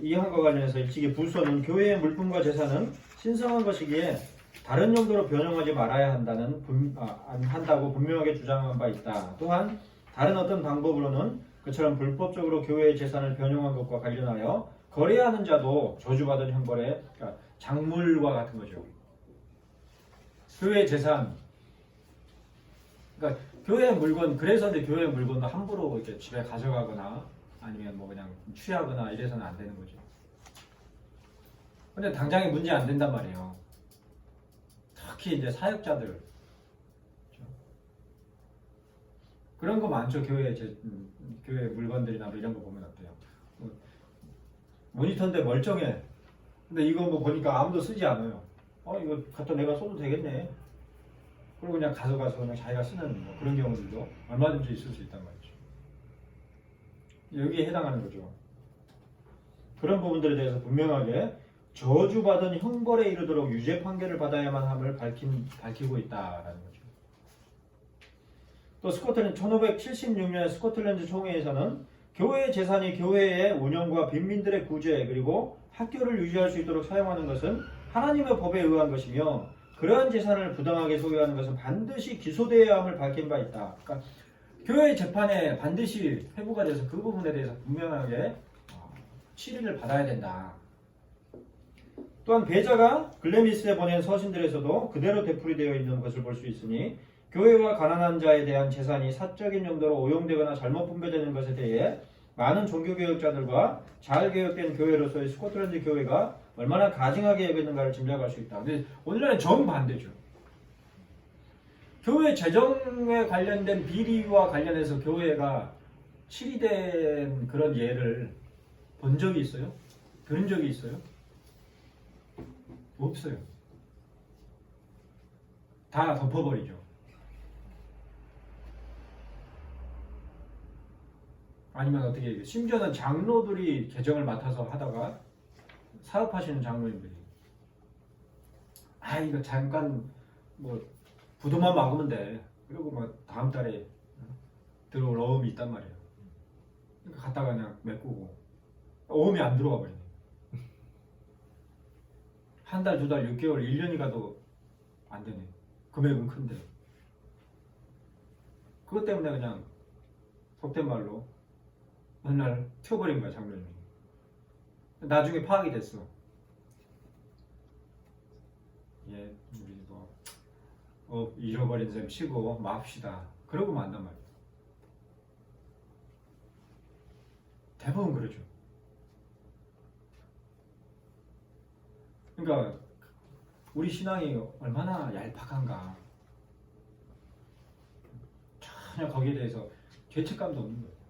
이항과 관련해서 일찍이 부서는 교회의 물품과 재산은 신성한 것이기에 다른 용도로 변형하지 말아야 한다고 분명하게 주장한 바 있다. 또한 다른 어떤 방법으로는 그처럼 불법적으로 교회의 재산을 변형한 것과 관련하여 거래하는 자도 저주받은 형벌에, 그러니까 작물과 같은 거죠. 교회의 재산, 그러니까 교회의 물건, 그래서 이제 교회의 물건도 함부로 이렇게 집에 가져가거나 아니면 뭐 그냥 취하거나 이래서는 안 되는 거죠. 근데 당장에 문제 안 된단 말이에요. 특히 이제 사역자들. 그렇죠? 그런 거 많죠. 교회 물건들이나 뭐 이런 거 보면 어때요? 모니터인데 멀쩡해. 근데 이거 뭐 보니까 아무도 쓰지 않아요. 이거 갖다 내가 써도 되겠네. 그리고 그냥 가져가서 그냥 자기가 쓰는 뭐 그런 경우들도 얼마든지 있을 수 있단 말이죠. 여기에 해당하는 거죠. 그런 부분들에 대해서 분명하게 저주받은 형벌에 이르도록 유죄 판결을 받아야만 함을 밝히고 있다라는 거죠. 또 스코틀랜드 1576년 스코틀랜드 총회에서는 교회의 재산이 교회의 운영과 빈민들의 구제 그리고 학교를 유지할 수 있도록 사용하는 것은 하나님의 법에 의한 것이며 그러한 재산을 부당하게 소유하는 것은 반드시 기소되어야 함을 밝힌 바 있다. 그러니까 교회 재판에 반드시 회부가 돼서 그 부분에 대해서 분명하게 치리를 받아야 된다. 또한 배자가 글레미스에 보낸 서신들에서도 그대로 되풀이되어 있는 것을 볼 수 있으니 교회와 가난한 자에 대한 재산이 사적인 용도로 오용되거나 잘못 분배되는 것에 대해 많은 종교개혁자들과 잘 개혁된 교회로서의 스코틀랜드 교회가 얼마나 가증하게 여겼는가를 짐작할 수 있다. 근데 오늘날은 정반대죠. 교회 재정에 관련된 비리와 관련해서 교회가 치리된 그런 예를 본 적이 있어요? 들은 적이 있어요? 없어요. 다 덮어버리죠. 아니면 어떻게 심지어는 장로들이 개정을 맡아서 하다가 사업하시는 장로님들이 이거 잠깐 뭐 부도만 막으면 돼. 그리고 뭐 다음 달에 들어올 어음이 있단 말이에요. 그러니까 갔다가 그냥 메꾸고 어음이 안 들어가 버리네. 한 달, 두 달, 6개월, 1년이 가도 안 되네. 금액은 큰데. 그것 때문에 그냥 속된 말로 어느 날 튀어버린 거야, 장로님이. 나중에 파악이 됐어. 우리 잃어버린 셈 치고 맙시다. 그러고 만단 말이야. 대부분 그러죠. 그러니까 우리 신앙이 얼마나 얄팍한가. 전혀 거기에 대해서 죄책감도 없는 거예요.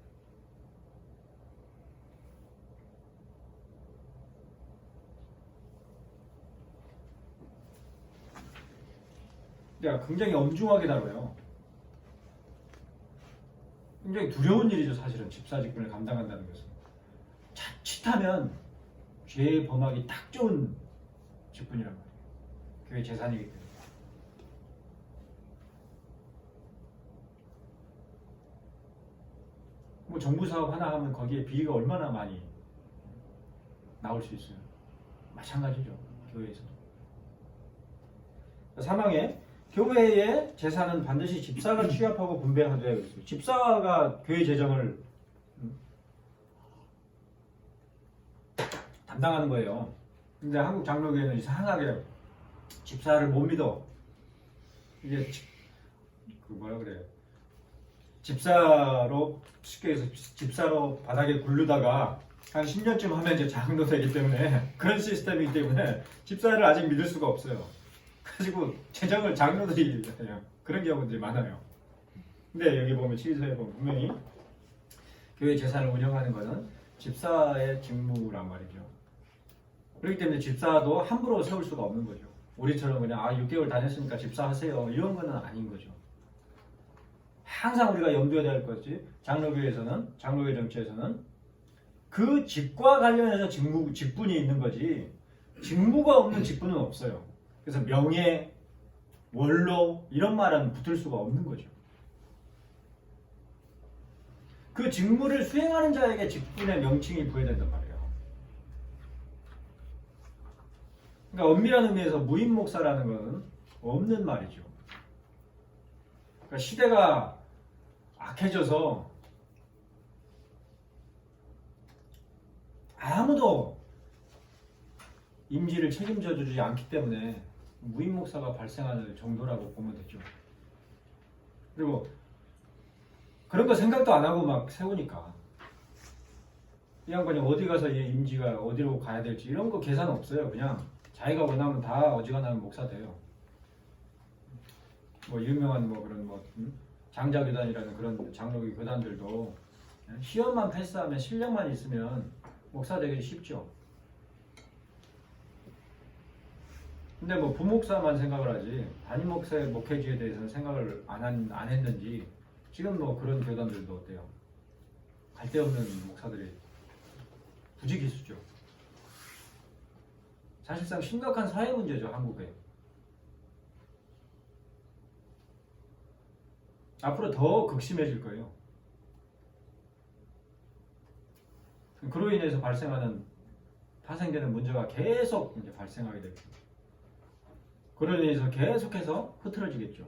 그러니까 굉장히 엄중하게 다뤄요. 굉장히 두려운 일이죠. 사실은 집사직분을 감당한다는 것은. 자칫하면 죄의 범하기 딱 좋은 직분이란 말이에요. 교회 재산이기 때문에. 뭐 정부 사업 하나 하면 거기에 비리가 얼마나 많이 나올 수 있어요. 마찬가지죠. 교회에서도. 사망에 교회의 재산은 반드시 집사가 취합하고 분배하되 있어요. 집사가 교회 재정을 담당하는 거예요. 근데 한국 장로교회는 이상하게 집사를 못 믿어. 이게 뭐라 그래요? 집사로 쉽게 해서 집사로 바닥에 굴르다가 한 10년쯤 하면 이제 장로 되기 때문에 그런 시스템이기 때문에 집사를 아직 믿을 수가 없어요. 가지고 재정을 장로들이 그냥 그런 경우들이 많아요. 근데 여기 보면 치리서에 보면 분명히 교회 재산을 운영하는 것은 집사의 직무란 말이죠. 그렇기 때문에 집사도 함부로 세울 수가 없는 거죠. 우리처럼 그냥 6개월 다녔으니까 집사하세요 이런 거는 아닌 거죠. 항상 우리가 염두에 둬야 할 것이 장로교회에서는 장로교 정치에서는 그 직과 관련해서 직분이 있는 거지 직무가 없는 직분은 없어요. 그래서 명예, 원로 이런 말은 붙을 수가 없는 거죠. 그 직무를 수행하는 자에게 직분의 명칭이 부여된단 말이에요. 그러니까 엄밀한 의미에서 무임 목사라는 것은 없는 말이죠. 그러니까 시대가 악해져서 아무도 임지를 책임져 주지 않기 때문에 무임 목사가 발생하는 정도라고 보면 되죠. 그리고 그런 거 생각도 안 하고 막 세우니까 이 양반이 어디 가서 얘 임지가 어디로 가야 될지 이런 거 계산 없어요. 그냥 자기가 원하면 다 어지간하면 목사 돼요. 뭐 유명한 뭐 그런 뭐 장자교단이라는 그런 장로교 교단들도 시험만 패스하면 실력만 있으면 목사 되기 쉽죠. 근데 뭐 부목사만 생각을 하지 담임 목사의 목회지에 대해서는 생각을 안 했는지 지금 뭐 그런 교단들도 어때요? 갈 데 없는 목사들이 부지기수죠. 사실상 심각한 사회 문제죠, 한국에. 앞으로 더 극심해질 거예요. 그로 인해서 파생되는 문제가 계속 이제 발생하게 됩니다. 그로 인해서 계속해서 흐트러지겠죠.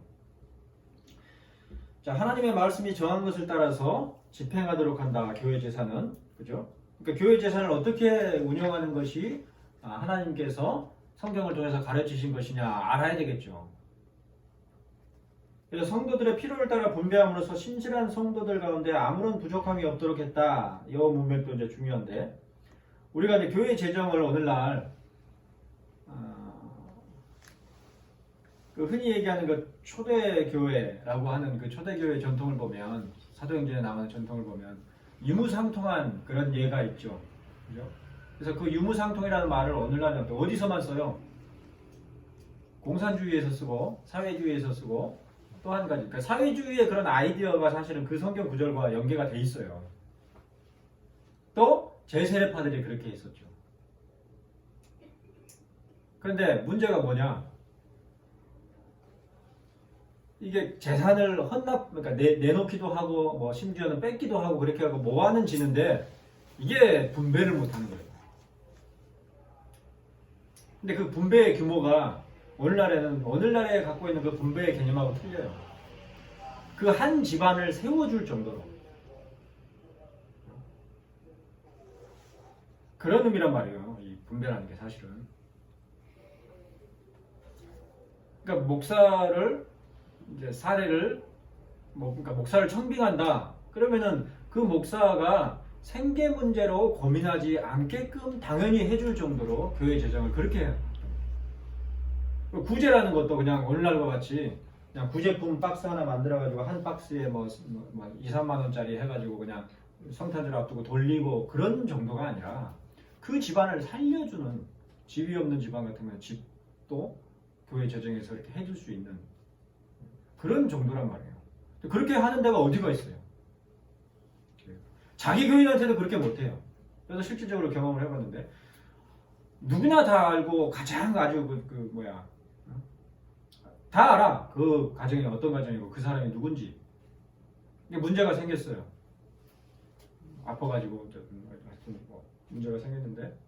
자, 하나님의 말씀이 정한 것을 따라서 집행하도록 한다. 교회 재산은, 그죠? 그러니까 교회 재산을 어떻게 운영하는 것이 하나님께서 성경을 통해서 가르치신 것이냐 알아야 되겠죠. 그래서 성도들의 필요를 따라 분배함으로써 신실한 성도들 가운데 아무런 부족함이 없도록 했다. 이 문맥도 이제 중요한데 우리가 이제 교회 재정을 오늘날 그 흔히 얘기하는 그 초대교회라고 하는 그 초대교회 전통을 보면 사도행전에 나오는 전통을 보면 유무상통한 그런 예가 있죠. 그죠? 그래서 그 유무상통이라는 말을 오늘날은 또 어디서만 써요? 공산주의에서 쓰고 사회주의에서 쓰고 또 한 가지 그러니까 사회주의의 그런 아이디어가 사실은 그 성경 구절과 연계가 돼 있어요. 또 제세례파들이 그렇게 했었죠. 그런데 문제가 뭐냐? 이게 재산을 그러니까 내놓기도 하고 뭐 심지어는 뺏기도 하고 그렇게 하고 모아는 지는데 이게 분배를 못하는 거예요. 근데 그 분배의 규모가 오늘날에 갖고 있는 그 분배의 개념하고 틀려요. 그 한 집안을 세워줄 정도로 그런 의미란 말이에요. 이 분배라는 게 사실은. 그러니까 목사를 이제 사례를 그러니까 목사를 청빙한다. 그러면은 그 목사가 생계 문제로 고민하지 않게끔 당연히 해줄 정도로 교회 재정을 그렇게 해요. 구제라는 것도 그냥 오늘날과 같이 그냥 구제품 박스 하나 만들어가지고 한 박스에 뭐 2, 3만 원짜리 해가지고 그냥 성탄절 앞두고 돌리고 그런 정도가 아니라 그 집안을 살려주는 집이 없는 집안 같으면 집도 교회 재정에서 이렇게 해줄 수 있는 그런 정도란 말이에요. 그렇게 하는 데가 어디가 있어요? 자기 교인한테도 그렇게 못해요. 그래서 실질적으로 경험을 해봤는데 누구나 다 알고 가장 아주 다 알아. 그 가정이 어떤 가정이고 그 사람이 누군지. 이게 문제가 생겼어요. 아파가지고 하여튼 뭐 문제가 생겼는데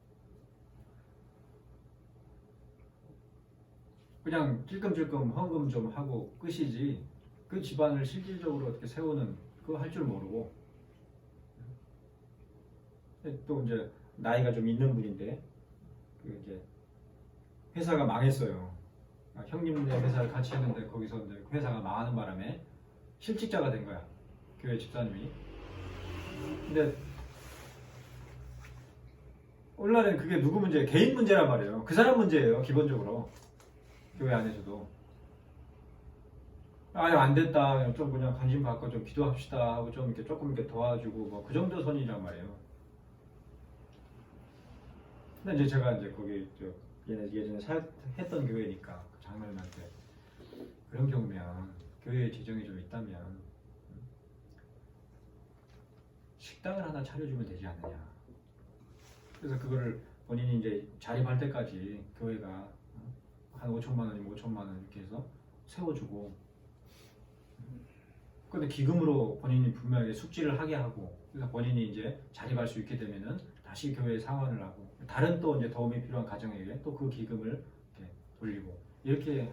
그냥 찔끔찔끔 헌금 좀 하고 끝이지 그 집안을 실질적으로 어떻게 세우는 그거 할 줄 모르고 또 이제 나이가 좀 있는 분인데 그 이제 회사가 망했어요. 형님네 회사를 같이 했는데 거기서 이제 회사가 망하는 바람에 실직자가 된 거야. 교회 집사님이. 근데 오늘날엔 그게 누구 문제예요? 개인 문제란 말이에요. 그 사람 문제예요. 기본적으로 교회 안에서도. 아니 안 됐다 좀 그냥 관심 갖고 좀 기도합시다 하고 좀 이렇게 조금 이렇게 도와주고 뭐 그 정도 선이란 말이에요. 근데 이제 제가 이제 거기 예전에 했던 교회니까 그 장로님한테 그런 경우면 교회에 재정이 좀 있다면 식당을 하나 차려주면 되지 않느냐. 그래서 그거를 본인이 이제 자립할 때까지 교회가 한 5천만 원이면 5천만 원 이렇게 해서 세워주고, 근데 기금으로 본인이 분명하게 숙지를 하게 하고, 그래서 본인이 이제 자립할 수 있게 되면은 다시 교회에 상환을 하고, 다른 또 이제 도움이 필요한 가정에게 또 그 기금을 이렇게 돌리고 이렇게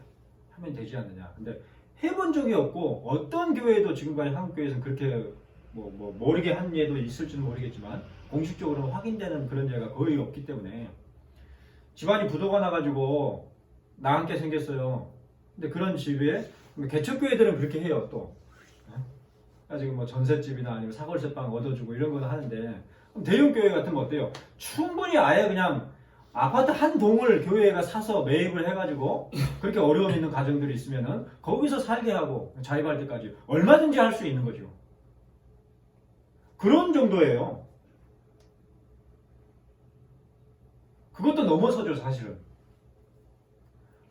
하면 되지 않느냐. 근데 해본 적이 없고 어떤 교회도 지금까지 한국 교회에서는 그렇게 모르게 한 예도 있을지는 모르겠지만 공식적으로 확인되는 그런 예가 거의 없기 때문에 집안이 부도가 나가지고 나앉게 생겼어요. 근데 그런 집에 개척교회들은 그렇게 해요. 또 지금 뭐 전셋집이나 아니면 사골세방 얻어주고 이런 건 하는데, 대형 교회 같으면 어때요? 충분히 아예 그냥 아파트 한 동을 교회가 사서 매입을 해가지고 그렇게 어려움 있는 가정들이 있으면은 거기서 살게 하고 자립할 때까지 얼마든지 할 수 있는 거죠. 그런 정도예요. 그것도 넘어서죠, 사실은.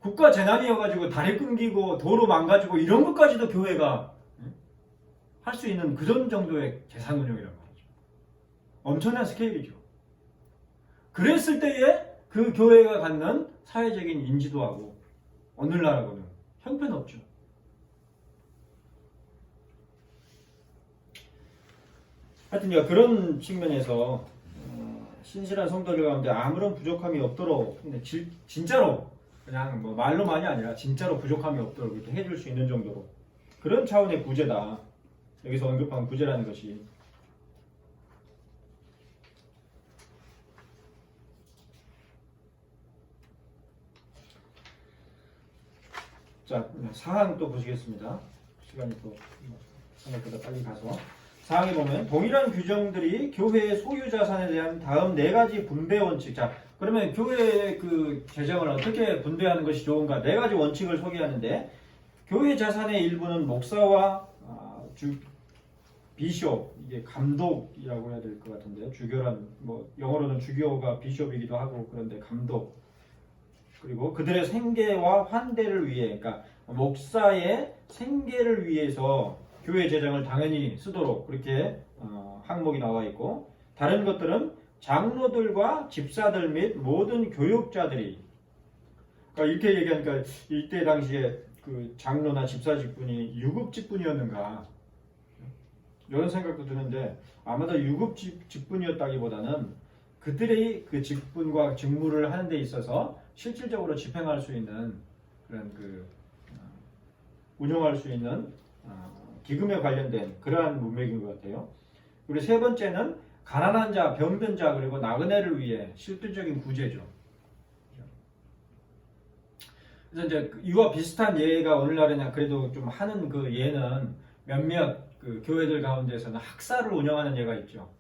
국가 재난이어가지고 다리 끊기고 도로 망가지고 이런 것까지도 교회가 할 수 있는 그런 정도의 재산 운용이란 말이죠. 엄청난 스케일이죠. 그랬을 때에 그 교회가 갖는 사회적인 인지도하고 오늘날하고는 형편없죠. 하여튼 그런 측면에서 신실한 성도들 가운데 아무런 부족함이 없도록, 근데 진짜로 그냥 뭐 말로만이 아니라 진짜로 부족함이 없도록 이렇게 해줄 수 있는 정도로 그런 차원의 구제다. 여기서 언급한 구제라는 것이. 자, 사항 또 보시겠습니다. 시간이 또 생각보다 빨리 가서. 사항에 보면 동일한 규정들이 교회의 소유 자산에 대한 다음 4가지 분배 원칙. 자, 그러면 교회의 그 재정을 어떻게 분배하는 것이 좋은가? 4가지 원칙을 소개하는데, 교회 자산의 일부는 목사와 비숍, 이게 감독이라고 해야 될 것 같은데, 주교란 뭐 영어로는 주교가 비숍이기도 하고, 그런데 감독, 그리고 그들의 생계와 환대를 위해, 그러니까 목사의 생계를 위해서 교회 재정을 당연히 쓰도록 그렇게 항목이 나와 있고, 다른 것들은 장로들과 집사들 및 모든 교육자들이, 그러니까 이렇게 얘기하니까 이때 당시에 그 장로나 집사 직분이 유급 직분이었는가 이런 생각도 드는데, 아마도 유급 직분이었다기보다는 그들의 그 직분과 직무를 하는 데 있어서 실질적으로 집행할 수 있는 그런 운영할 수 있는 기금에 관련된 그러한 문맥인 것 같아요. 그리고 3번째는 가난한 자, 병든 자, 그리고 나그네를 위해 실질적인 구제죠. 그래서 이제 이와 비슷한 예가 오늘날에는 그래도 좀 하는 그 예는 몇몇 그 교회들 가운데서는 학사를 운영하는 예가 있죠.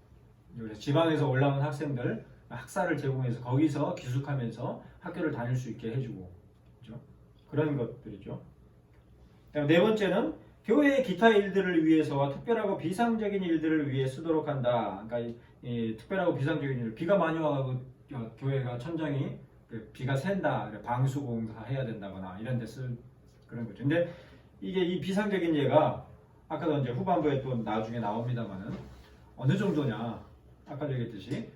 그래서 지방에서 올라온 학생들 학사를 제공해서 거기서 기숙하면서 학교를 다닐 수 있게 해주고, 그렇죠? 그런 것들이죠. 4번째는 교회의 기타 일들을 위해서와 특별하고 비상적인 일들을 위해 쓰도록 한다. 그러니까 이 특별하고 비상적인 일, 비가 많이 와가지고 교회가 천장이 비가 샌다, 방수공사 해야 된다거나 이런 데 쓸 그런 거죠. 근데 이게 이 비상적인 예가 아까도 이제 후반부에 또 나중에 나옵니다만은 어느 정도냐, 아까 얘기했듯이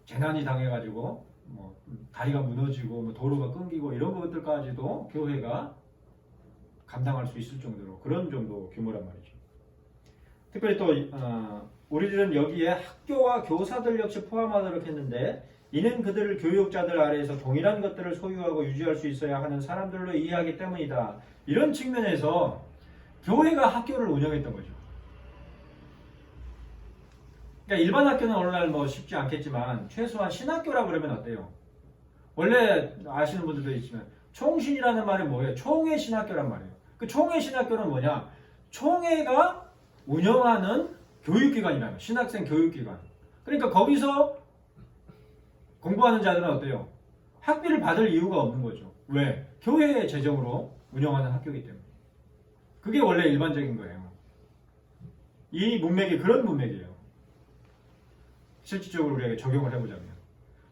재난이 당해가지고 뭐 다리가 무너지고 뭐 도로가 끊기고 이런 것들까지도 교회가 감당할 수 있을 정도로 그런 정도 규모란 말이죠. 특별히 또 우리들은 여기에 학교와 교사들 역시 포함하도록 했는데, 이는 그들을 교육자들 아래에서 동일한 것들을 소유하고 유지할 수 있어야 하는 사람들로 이해하기 때문이다. 이런 측면에서 교회가 학교를 운영했던 거죠. 그러니까 일반 학교는 오늘날 뭐 쉽지 않겠지만 최소한 신학교라 그러면 어때요? 원래 아시는 분들도 있지만 총신이라는 말이 뭐예요? 총회 신학교란 말이에요. 그 총회 신학교는 뭐냐? 총회가 운영하는 교육기관이라면 신학생 교육기관. 그러니까 거기서 공부하는 자들은 어때요? 학비를 받을 이유가 없는 거죠. 왜? 교회의 재정으로 운영하는 학교이기 때문에. 그게 원래 일반적인 거예요. 이 문맥이 그런 문맥이에요. 실질적으로 우리에게 적용을 해보자면.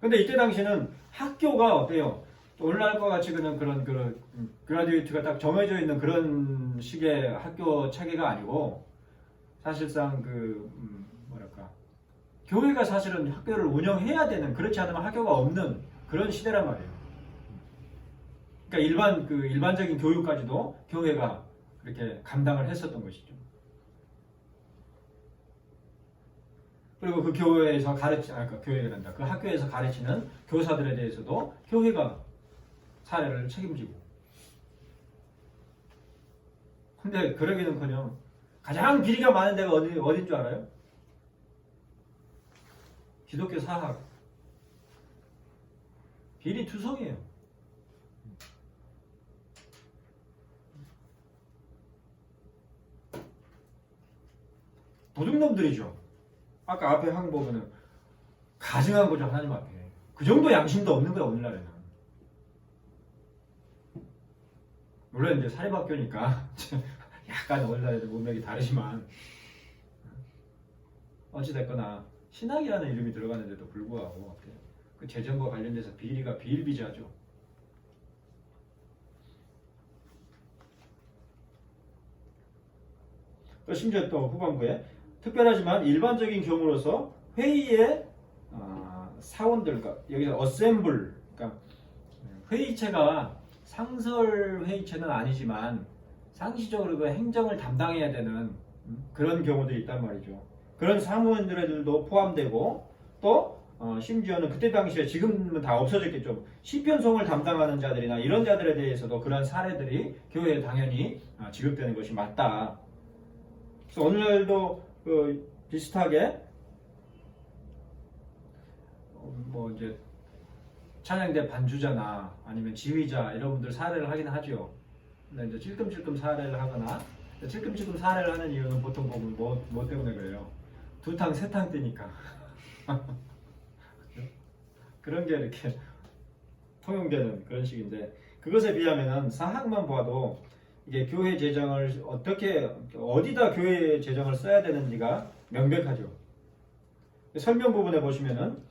근데 이때 당시는 학교가 어때요? 오늘날과 같이 그런 그라듀에이트가 딱 정해져 있는 그런 식의 학교 체계가 아니고 사실상 뭐랄까 교회가 사실은 학교를 운영해야 되는 그렇지 않으면 학교가 없는 그런 시대란 말이에요. 그러니까 일반적인 교육까지도 교회가 그렇게 감당을 했었던 것이죠. 그리고 그 교회에서 교회가 된다. 그 학교에서 가르치는 교사들에 대해서도 교회가 사례를 책임지고. 근데 그러기는커녕 가장 비리가 많은 데가 어딘 줄 알아요? 기독교 사학. 비리 투성이에요. 도둑놈들이죠. 아까 앞에 한 보면은 가증한 거죠, 하나님 앞에. 그 정도 양심도 없는 거야, 오늘날에는. 물론 이제 사립학교니까 약간 오늘날의 문맥이 다르지만 어찌됐거나 신학이라는 이름이 들어가는데도 불구하고 그 재정과 관련돼서 비리가 비일비재하죠. 또 심지어 또 후반부에 특별하지만 일반적인 경우로서 회의의 사원들, 그러니까 여기서 어셈블, 그러니까 회의체가 상설 회의체는 아니지만 상시적으로 그 행정을 담당해야 되는 그런 경우들이 있단 말이죠. 그런 사무원들도 포함되고 또 심지어는 그때 당시에 지금은 다 없어졌겠죠. 시편송을 담당하는 자들이나 이런 자들에 대해서도 그런 사례들이 교회에 당연히 지급되는 것이 맞다. 그래서 오늘날도 비슷하게 뭐 이제 찬양대 반주자나 아니면 지휘자 이런 분들 사례를 하긴 하죠. 근데 이제 찔끔찔끔 사례를 하거나 찔끔찔끔 사례를 하는 이유는 보통 보면 뭐 때문에 그래요? 두 탕 세 탕 뜨니까 그런 게 이렇게 통용되는 그런 식인데 그것에 비하면은 사학만 봐도 이게 교회 재정을 어디다 교회 재정을 써야 되는지가 명백하죠. 설명 부분에 보시면은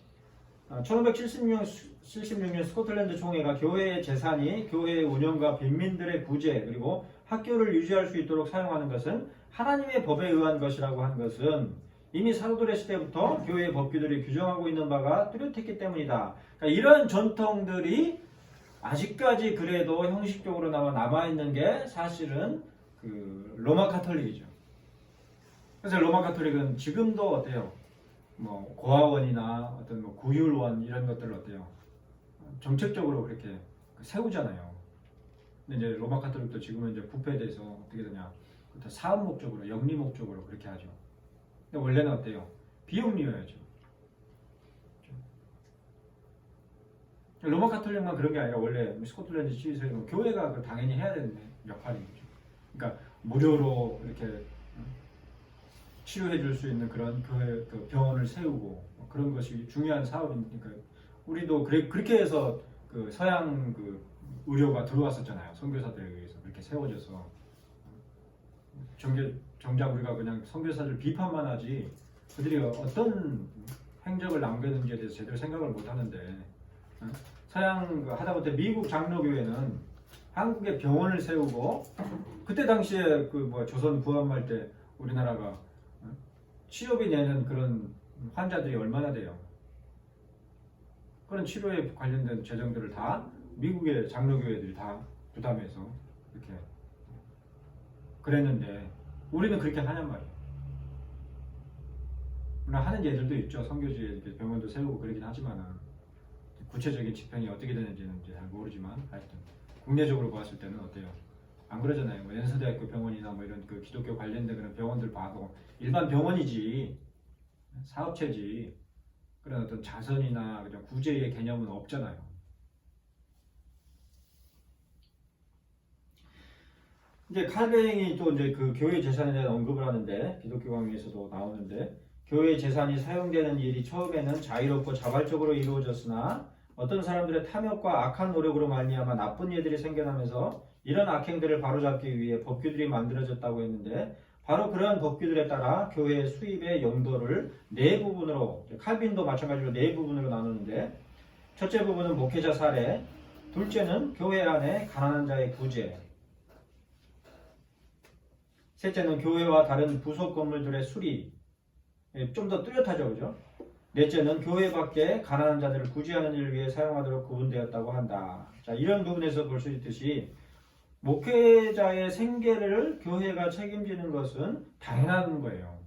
1576년 스코틀랜드 총회가 교회의 재산이 교회의 운영과 빈민들의 구제 그리고 학교를 유지할 수 있도록 사용하는 것은 하나님의 법에 의한 것이라고 한 것은 이미 사도들의 시대부터 교회의 법규들이 규정하고 있는 바가 뚜렷했기 때문이다. 그러니까 이런 전통들이 아직까지 그래도 형식적으로 남아있는 게 사실은 로마 카톨릭이죠. 그래서 로마 카톨릭은 지금도 어때요? 뭐 고아원이나 어떤 뭐 구율원 이런 것들을 어때요? 정책적으로 그렇게 세우잖아요. 근데 이제 로마 카톨릭도 지금은 이제 부패에 대해서 어떻게 되냐? 사업 목적으로, 영리 목적으로 그렇게 하죠. 근데 원래는 어때요? 비영리여야죠. 로마 카톨릭만 그런 게 아니라 원래 스코틀랜드 시위에서는 교회가 당연히 해야 되는 역할인 거죠. 그러니까 무료로 이렇게 치료해 줄 수 있는 그런 교회 병원을 세우고 그런 것이 중요한 사업이니까 우리도 그렇게 해서 서양 의료가 들어왔었잖아요. 선교사들에 의해서 그렇게 세워져서 정작 우리가 그냥 선교사들 비판만 하지 그들이 어떤 행적을 남겼는지에 대해서 제대로 생각을 못 하는데 서양 하다못해 미국 장로교회는 한국에 병원을 세우고 그때 당시에 조선 구한말 때 우리나라가 치료비 내는 그런 환자들이 얼마나 돼요? 그런 치료에 관련된 재정들을 다 미국의 장로교회들이 다 부담해서 이렇게 그랬는데 우리는 그렇게 하냔 말이에요. 물론 하는 예들도 있죠. 선교지에 병원도 세우고 그러긴 하지만은 구체적인 집행이 어떻게 되는지는 이제 잘 모르지만 하여튼 국내적으로 봤을 때는 어때요? 안 그러잖아요. 뭐 연세대학교 병원이나 뭐 이런 기독교 관련된 그런 병원들 봐도 일반 병원이지 사업체지 그런 어떤 자선이나 그냥 구제의 개념은 없잖아요. 이제 칼뱅이 또 이제 교회 재산에 대한 언급을 하는데 기독교 강의에서도 나오는데 교회 재산이 사용되는 일이 처음에는 자유롭고 자발적으로 이루어졌으나 어떤 사람들의 탐욕과 악한 노력으로 말미암아 나쁜 일들이 생겨나면서 이런 악행들을 바로잡기 위해 법규들이 만들어졌다고 했는데 바로 그러한 법규들에 따라 교회 수입의 용도를 네 부분으로, 칼빈도 마찬가지로 네 부분으로 나누는데 첫째 부분은 목회자 사례, 둘째는 교회 안에 가난한 자의 구제, 셋째는 교회와 다른 부속 건물들의 수리, 좀 더 뚜렷하죠, 그죠? 넷째는 교회 밖에 가난한 자들을 구제하는 일을 위해 사용하도록 구분되었다고 한다. 자, 이런 부분에서 볼 수 있듯이 목회자의 생계를 교회가 책임지는 것은 당연한 거예요.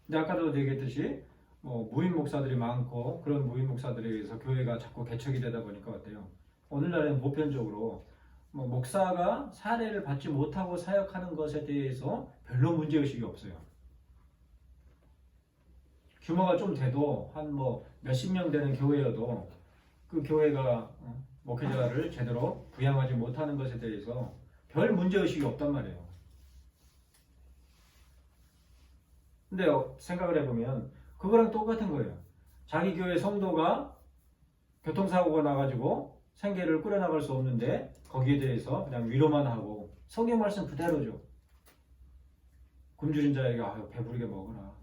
근데 아까도 얘기했듯이 무임 목사들이 많고 그런 무임 목사들에 의해서 교회가 자꾸 개척이 되다 보니까 어때요? 오늘날에는 보편적으로 목사가 사례를 받지 못하고 사역하는 것에 대해서 별로 문제의식이 없어요. 규모가 좀 돼도 한 몇십 명 되는 교회여도 그 교회가 목회자를 제대로 부양하지 못하는 것에 대해서 별 문제의식이 없단 말이에요. 근데 생각을 해보면 그거랑 똑같은 거예요. 자기 교회 성도가 교통사고가 나가지고 생계를 꾸려나갈 수 없는데 거기에 대해서 그냥 위로만 하고 성경 말씀 그대로죠. 굶주린 자에게 배부르게 먹어라.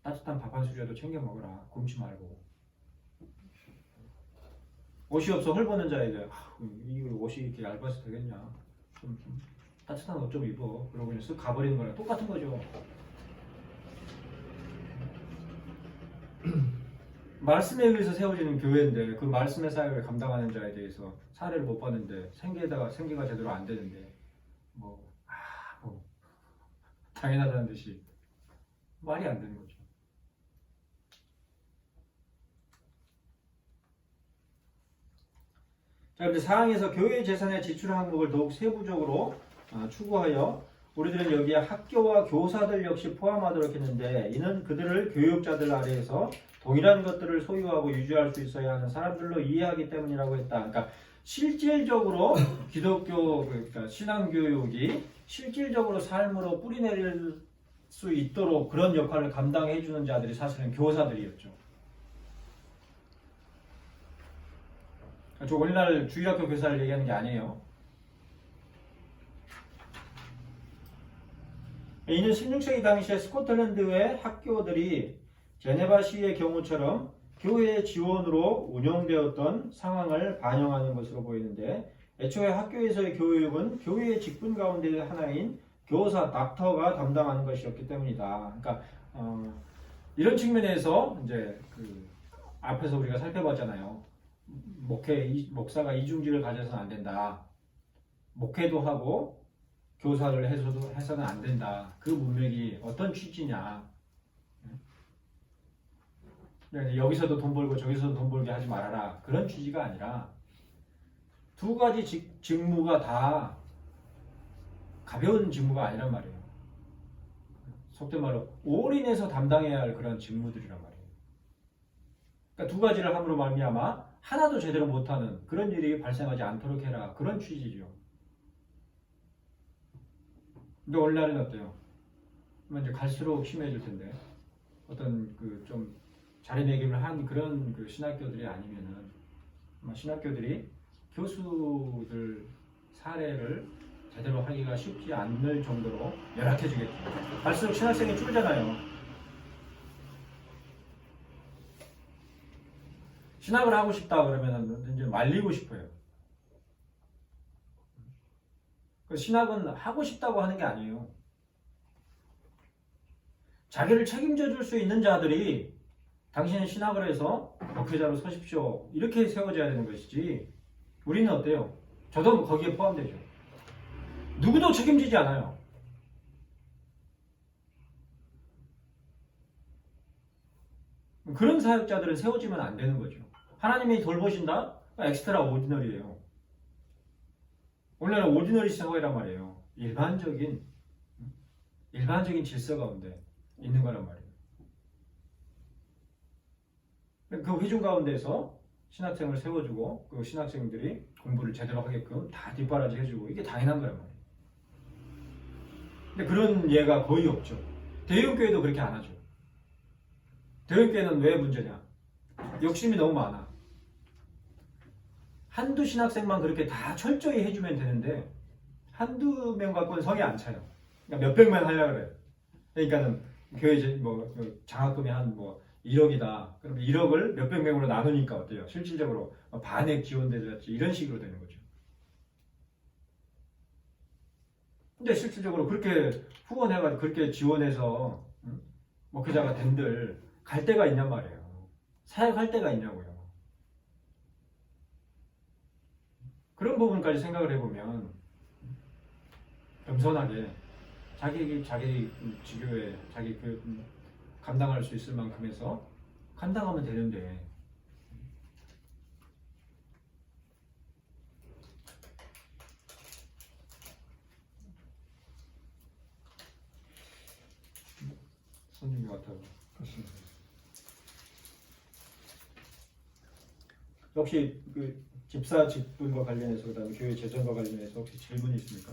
따뜻한 밥 한 수저라도 챙겨 먹어라. 굶지 말고. 옷이 없어 헐벗는 자에게 이 옷이 이렇게 얇아서 되겠냐. 좀 따뜻한 옷 좀 입어. 그러고 그냥 쓱 가버리는 거랑 똑같은 거죠. 말씀에 의해서 세워지는 교회인데 그 말씀의 사역을 감당하는 자에 대해서 사례를 못 받는데 생계가 제대로 안 되는데 당연하다는 듯이 말이 안 되는 거죠. 자, 이제 사항에서 교회 재산의 지출 항목을 더욱 세부적으로 추구하여 우리들은 여기에 학교와 교사들 역시 포함하도록 했는데 이는 그들을 교육자들 아래에서 동일한 것들을 소유하고 유지할 수 있어야 하는 사람들로 이해하기 때문이라고 했다. 그러니까 실질적으로 기독교 그러니까 신앙교육이 실질적으로 삶으로 뿌리내릴 수 있도록 그런 역할을 감당해 주는 자들이 사실은 교사들이었죠. 저 오늘날 주일학교 교사를 얘기하는 게 아니에요. 이는 16세기 당시에 스코틀랜드의 학교들이 제네바시의 경우처럼 교회의 지원으로 운영되었던 상황을 반영하는 것으로 보이는데 애초에 학교에서의 교육은 교회의 직분 가운데 하나인 교사, 닥터가 담당하는 것이었기 때문이다. 그러니까 이런 측면에서 이제 앞에서 우리가 살펴봤잖아요. 목사가 이중직을 가져서는 안 된다. 목회도 하고 교사를 해서는 안 된다. 그 문맥이 어떤 취지냐. 여기서도 돈 벌고 저기서도 돈 벌게 하지 말아라. 그런 취지가 아니라 두 가지 직무가 다 가벼운 직무가 아니란 말이에요. 속된 말로 올인해서 담당해야 할 그런 직무들이란 말이에요. 그러니까 두 가지를 함으로 말미암아 하나도 제대로 못하는 그런 일이 발생하지 않도록 해라. 그런 취지죠. 근데 오늘날은 어때요? 이제 갈수록 심해질 텐데 어떤 좀 자리매김을 한 그런 신학교들이 아니면은 신학교들이 교수들 사례를 제대로 하기가 쉽지 않을 정도로 열악해지겠죠. 갈수록 신학생이 줄잖아요. 신학을 하고 싶다 그러면 이제 말리고 싶어요. 신학은 하고 싶다고 하는 게 아니에요. 자기를 책임져 줄 수 있는 자들이 당신은 신학을 해서 목회자로 서십시오. 이렇게 세워져야 되는 것이지. 우리는 어때요? 저도 거기에 포함되죠. 누구도 책임지지 않아요. 그런 사역자들은 세워지면 안 되는 거죠. 하나님이 돌보신다? 엑스트라 오디너리예요. 오늘날은 오디너리 사회란 말이에요. 일반적인 질서 가운데 있는 거란 말이에요. 그 회중 가운데서 신학생을 세워주고 그 신학생들이 공부를 제대로 하게끔 다 뒷바라지 해주고 이게 당연한 거란 말이에요. 근데 그런 예가 거의 없죠. 대형교회도 그렇게 안 하죠. 대형교회는 왜 문제냐? 욕심이 너무 많아. 한두 신학생만 그렇게 다 철저히 해주면 되는데 한두 명 갖고는 성에 안 차요. 그러니까 몇백만 하려고 그래요. 그러니까는 교회 뭐 장학금이 한 뭐 1억이다. 그럼 1억을 몇백 명으로 나누니까 어때요? 실질적으로 반액 지원되지 이런 식으로 되는 거죠. 근데 실질적으로 그렇게 후원해가지고 그렇게 지원해서 목회자가 된들 갈 데가 있냔 말이에요. 사역할 데가 있냐고요. 그런 부분까지 생각을 해보면 겸손하게 자기 지교에 자기 감당할 수 있을 만큼 해서 감당하면 되는데 손님이 같아요. 혹시 그 집사 직분과 관련해서 그다음에 교회 재정과 관련해서 혹시 질문이 있습니까?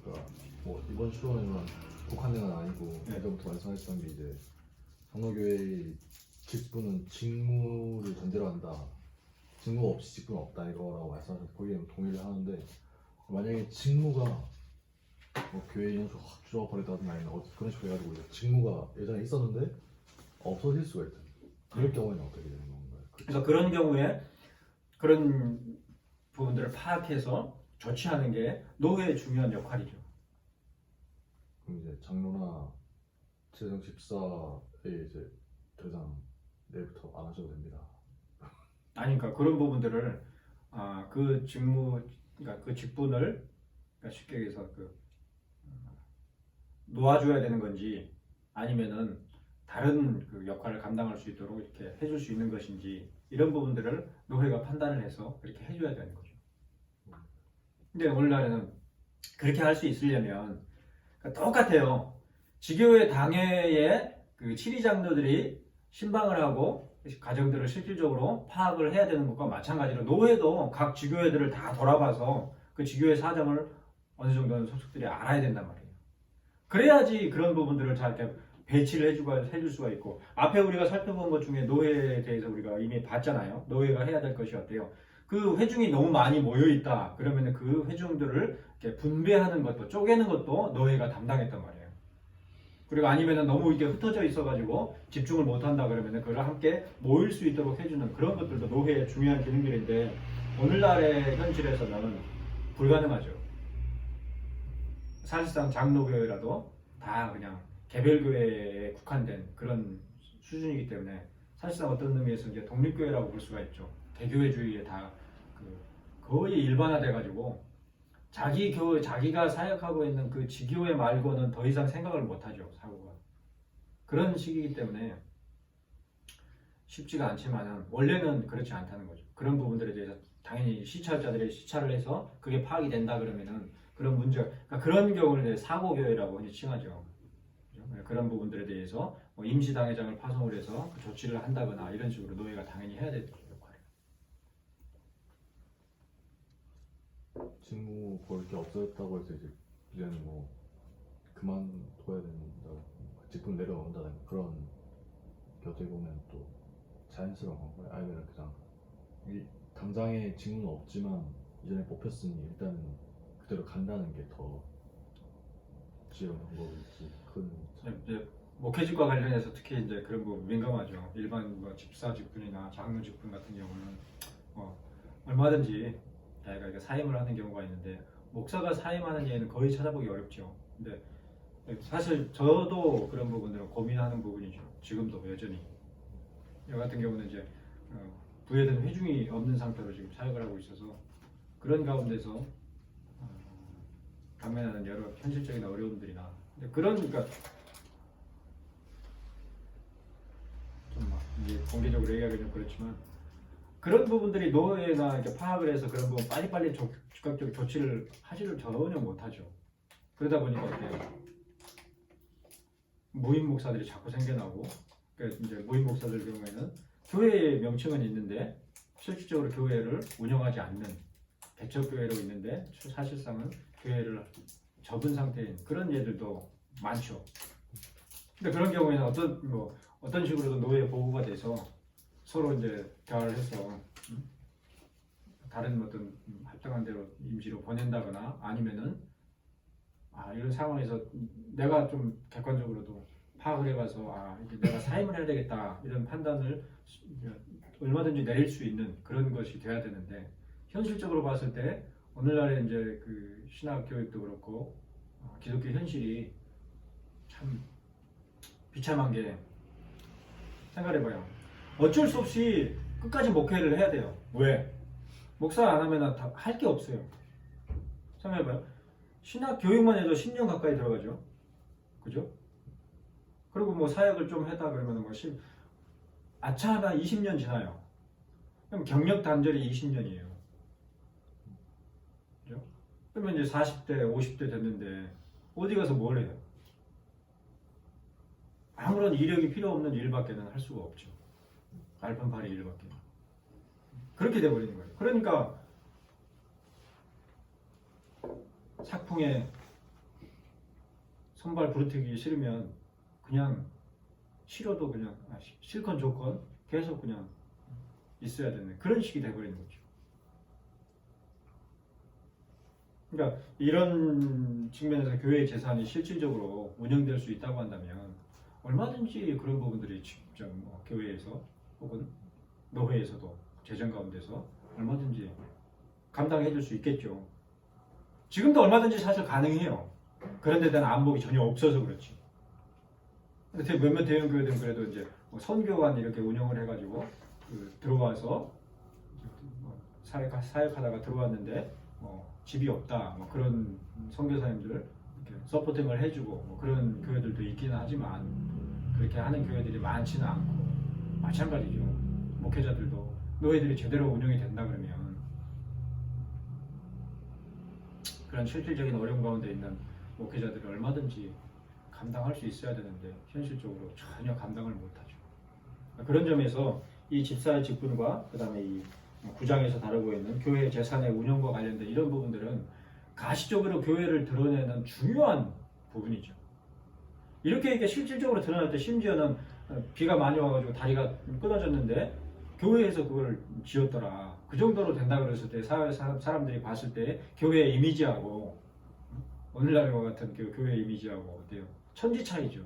그러니까 뭐 이번 수련회만 국한된 건 아니고 네. 예전부터 말씀하셨던 게 이제 장로교회의 직분은 직무를 전제로 한다. 직무 없이 직분은 없다 이거라고 말씀하셔서 거기에 동의를 하는데 만약에 직무가 뭐 교회 인원수 확 줄어버렸다든가 아니면 그런 식으로 해가지고 이제 직무가 예전에 있었는데 없어질 수가 있다. 이럴 경우에는 어떻게 되는 건가요? 그래서 그런 경우에 그런 부분들을 파악해서 조치하는 게 노회의 중요한 역할이죠. 그럼 이제 장로나 재정 집사에 이제 더 이상 내일부터 안 하셔도 됩니다. 아니 그러니까 그런 부분들을 그 직무 그러니까 그 직분을 그러니까 쉽게 얘기해서 놓아줘야 되는 건지 아니면은 다른 그 역할을 감당할 수 있도록 이렇게 해줄 수 있는 것인지 이런 부분들을 노회가 판단을 해서 그렇게 해줘야 되는 거죠. 근데 오늘날에는 그렇게 할 수 있으려면 그러니까 똑같아요. 지교회 당회의 그 치리장로들이 신방을 하고 가정들을 실질적으로 파악을 해야 되는 것과 마찬가지로 노회도 각 지교회들을 다 돌아봐서 그 지교회 사정을 어느 정도는 소속들이 알아야 된단 말이에요. 그래야지 그런 부분들을 잘 이렇게 배치를 해줄 수가 있고 앞에 우리가 살펴본 것 중에 노회에 대해서 우리가 이미 봤잖아요. 노회가 해야 될 것이 어때요? 그 회중이 너무 많이 모여 있다. 그러면 그 회중들을 이렇게 분배하는 것도 쪼개는 것도 노회가 담당했단 말이에요. 그리고 아니면은 너무 이게 흩어져 있어가지고 집중을 못한다 그러면은 그걸 함께 모일 수 있도록 해주는 그런 것들도 노회의 중요한 기능들인데 오늘날의 현실에서는 불가능하죠. 사실상 장로교회라도 다 그냥 개별교회에 국한된 그런 수준이기 때문에 사실상 어떤 의미에서 이제 독립교회라고 볼 수가 있죠. 개교회주의에 다 거의 일반화돼가지고 자기 교회 자기가 사역하고 있는 그 지교회 말고는 더 이상 생각을 못하죠. 사고가 그런 식이기 때문에 쉽지가 않지만은 원래는 그렇지 않다는 거죠. 그런 부분들에 대해서 당연히 시찰자들이 시찰을 해서 그게 파악이 된다 그러면은 그런 문제 그러니까 그런 경우를 이제 사고교회라고 흔히 칭하죠. 그런 부분들에 대해서 뭐 임시당회장을 파송을 해서 그 조치를 한다거나 이런 식으로 노예가 당연히 해야 될 역할이에요. 직무 볼 게 없어졌다고 해서 이제는 뭐 그만둬야 된다, 직분 내려놓는다든가 그런 게 어떻게 보면 또 자연스러운 건가요? 아니면 그냥 당장의 직무는 없지만 이전에 뽑혔으니 일단은 그대로 간다는 게 더 지혜로운 방법일지 큰 이제 목회직과 관련해서 특히 이제 그런 부분 민감하죠. 일반 뭐 집사 직분이나 장로 직분 같은 경우는 얼마든지 자기가 사임을 하는 경우가 있는데 목사가 사임하는 예는 거의 찾아보기 어렵죠. 근데 사실 저도 그런 부분들을 고민하는 부분이죠. 지금도 여전히 여 같은 경우는 이제 부여된 회중이 없는 상태로 지금 사역을 하고 있어서 그런 가운데서 당면하는 여러 현실적인 어려움들이나 그러니까 좀 막 이게 공개적으로 얘기하기 좀 그렇지만 그런 부분들이 노예나 이렇게 파악을 해서 그런 부분 빨리빨리 즉각적 조치를 하지를 전혀 못하죠. 그러다 보니까 어때요? 무임 목사들이 자꾸 생겨나고 그러니까 이제 무임 목사들 경우에는 교회의 명칭은 있는데 실질적으로 교회를 운영하지 않는 개척교회로 있는데 사실상은 교회를 접은 상태인 그런 예들도 많죠. 근데 그런 경우에는 어떤 식으로든 노예 보호가 돼서 서로 이제 대화를 해서 다른 어떤 합당한 대로 임시로 보낸다거나 아니면은 이런 상황에서 내가 좀 객관적으로도 파악을 해봐서 이제 내가 사임을 해야 되겠다 이런 판단을 얼마든지 내릴 수 있는 그런 것이 돼야 되는데 현실적으로 봤을 때 오늘날의 이제 그 신학 교육도 그렇고 기독교 현실이 참 비참한 게 생각해봐요. 어쩔 수 없이 끝까지 목회를 해야 돼요. 왜? 목사 안 하면 할 게 없어요. 생각해봐요. 신학 교육만 해도 10년 가까이 들어가죠. 그죠? 그리고 뭐 사역을 좀 하다 그러면 뭐 아차하다 20년 지나요. 그럼 경력 단절이 20년이에요. 그죠? 그러면 이제 40대, 50대 됐는데 어디 가서 뭘 해요? 아무런 이력이 필요 없는 일밖에는 할 수가 없죠. 알판팔이 일밖에. 그렇게 돼버리는 거예요. 그러니까 sak풍에 선발 부르트기 싫으면 그냥 싫어도 그냥 싫건 좋건 계속 그냥 있어야 되는 그런 식이 돼버리는 거죠. 그러니까 이런 측면에서 교회의 재산이 실질적으로 운영될 수 있다고 한다면 얼마든지 그런 부분들이 진짜 뭐 교회에서 혹은 노회에서도 재정 가운데서 얼마든지 감당해 줄 수 있겠죠. 지금도 얼마든지 사실 가능해요. 그런데 대한 안목이 전혀 없어서 그렇지. 몇몇 대형교회들은 그래도 이제 뭐 선교관 이렇게 운영을 해가지고 들어와서 사역하다가 들어왔는데 집이 없다 뭐 그런 선교사님들 이렇게 서포팅을 해주고 뭐 그런 교회들도 있기는 하지만 그렇게 하는 교회들이 많지는 않고 마찬가지죠. 목회자들도 노예들이 제대로 운영이 된다 그러면 그런 실질적인 어려움 가운데 있는 목회자들이 얼마든지 감당할 수 있어야 되는데 현실적으로 전혀 감당을 못하죠. 그런 점에서 이 집사의 직분과 그 다음에 이 9장에서 다루고 있는 교회 재산의 운영과 관련된 이런 부분들은 가시적으로 교회를 드러내는 중요한 부분이죠. 이렇게 실질적으로 드러날 때 심지어는 비가 많이 와가지고 다리가 끊어졌는데 교회에서 그걸 지었더라. 그 정도로 된다 그랬을 때 사람들이 봤을 때 교회의 이미지하고 오늘날과 같은 교회의 이미지하고 어때요? 천지 차이죠.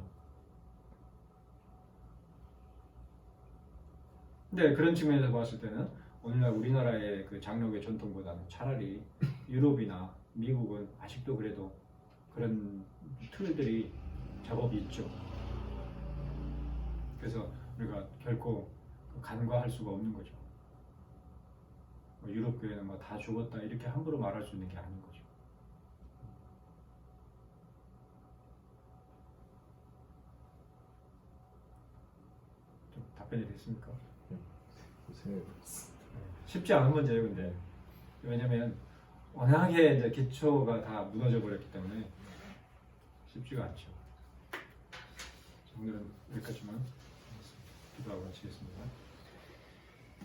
근데 그런 측면에서 봤을 때는 오늘날 우리나라의 그 장로교 전통보다는 차라리 유럽이나 미국은 아직도 그래도 그런 틀들이 제법 있죠. 그래서 우리가 결코 간과할 수가 없는 거죠. 유럽 교회는 뭐 다 죽었다 이렇게 함부로 말할 수 있는 게 아닌 거죠. 좀 답변이 됐습니까? 쉽지 않은 문제예요, 근데 왜냐면 워낙에 이제 기초가 다 무너져 버렸기 때문에 쉽지가 않죠. 오늘은 여기까지만 기도하고 마치겠습니다.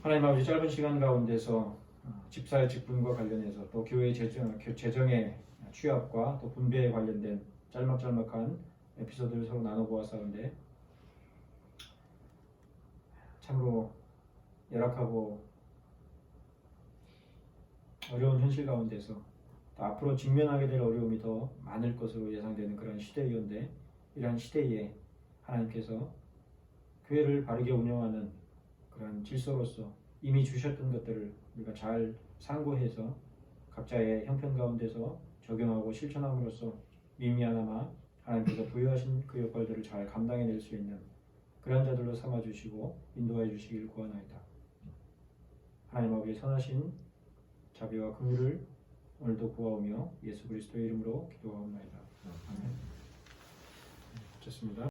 하나님 아버지 짧은 시간 가운데서 집사의 직분과 관련해서 또 교회 재정의 취합과 또 분배에 관련된 짤막짤막한 에피소드를 서로 나눠보았었는데 참으로 열악하고 어려운 현실 가운데서 또 앞으로 직면하게 될 어려움이 더 많을 것으로 예상되는 그런 시대이온데 이러한 시대에 하나님께서 교회를 바르게 운영하는 그런 질서로서 이미 주셨던 것들을 우리가 잘 상고해서 각자의 형편 가운데서 적용하고 실천함으로써 미미하나마 하나님께서 부여하신 그 역할들을 잘 감당해낼 수 있는 그런 자들로 삼아주시고 인도해 주시길 구하나이다. 하나님 아버지 선하신 자비와 긍휼을 오늘도 구하오며 예수 그리스도의 이름으로 기도하옵나이다. 아멘. 좋습니다.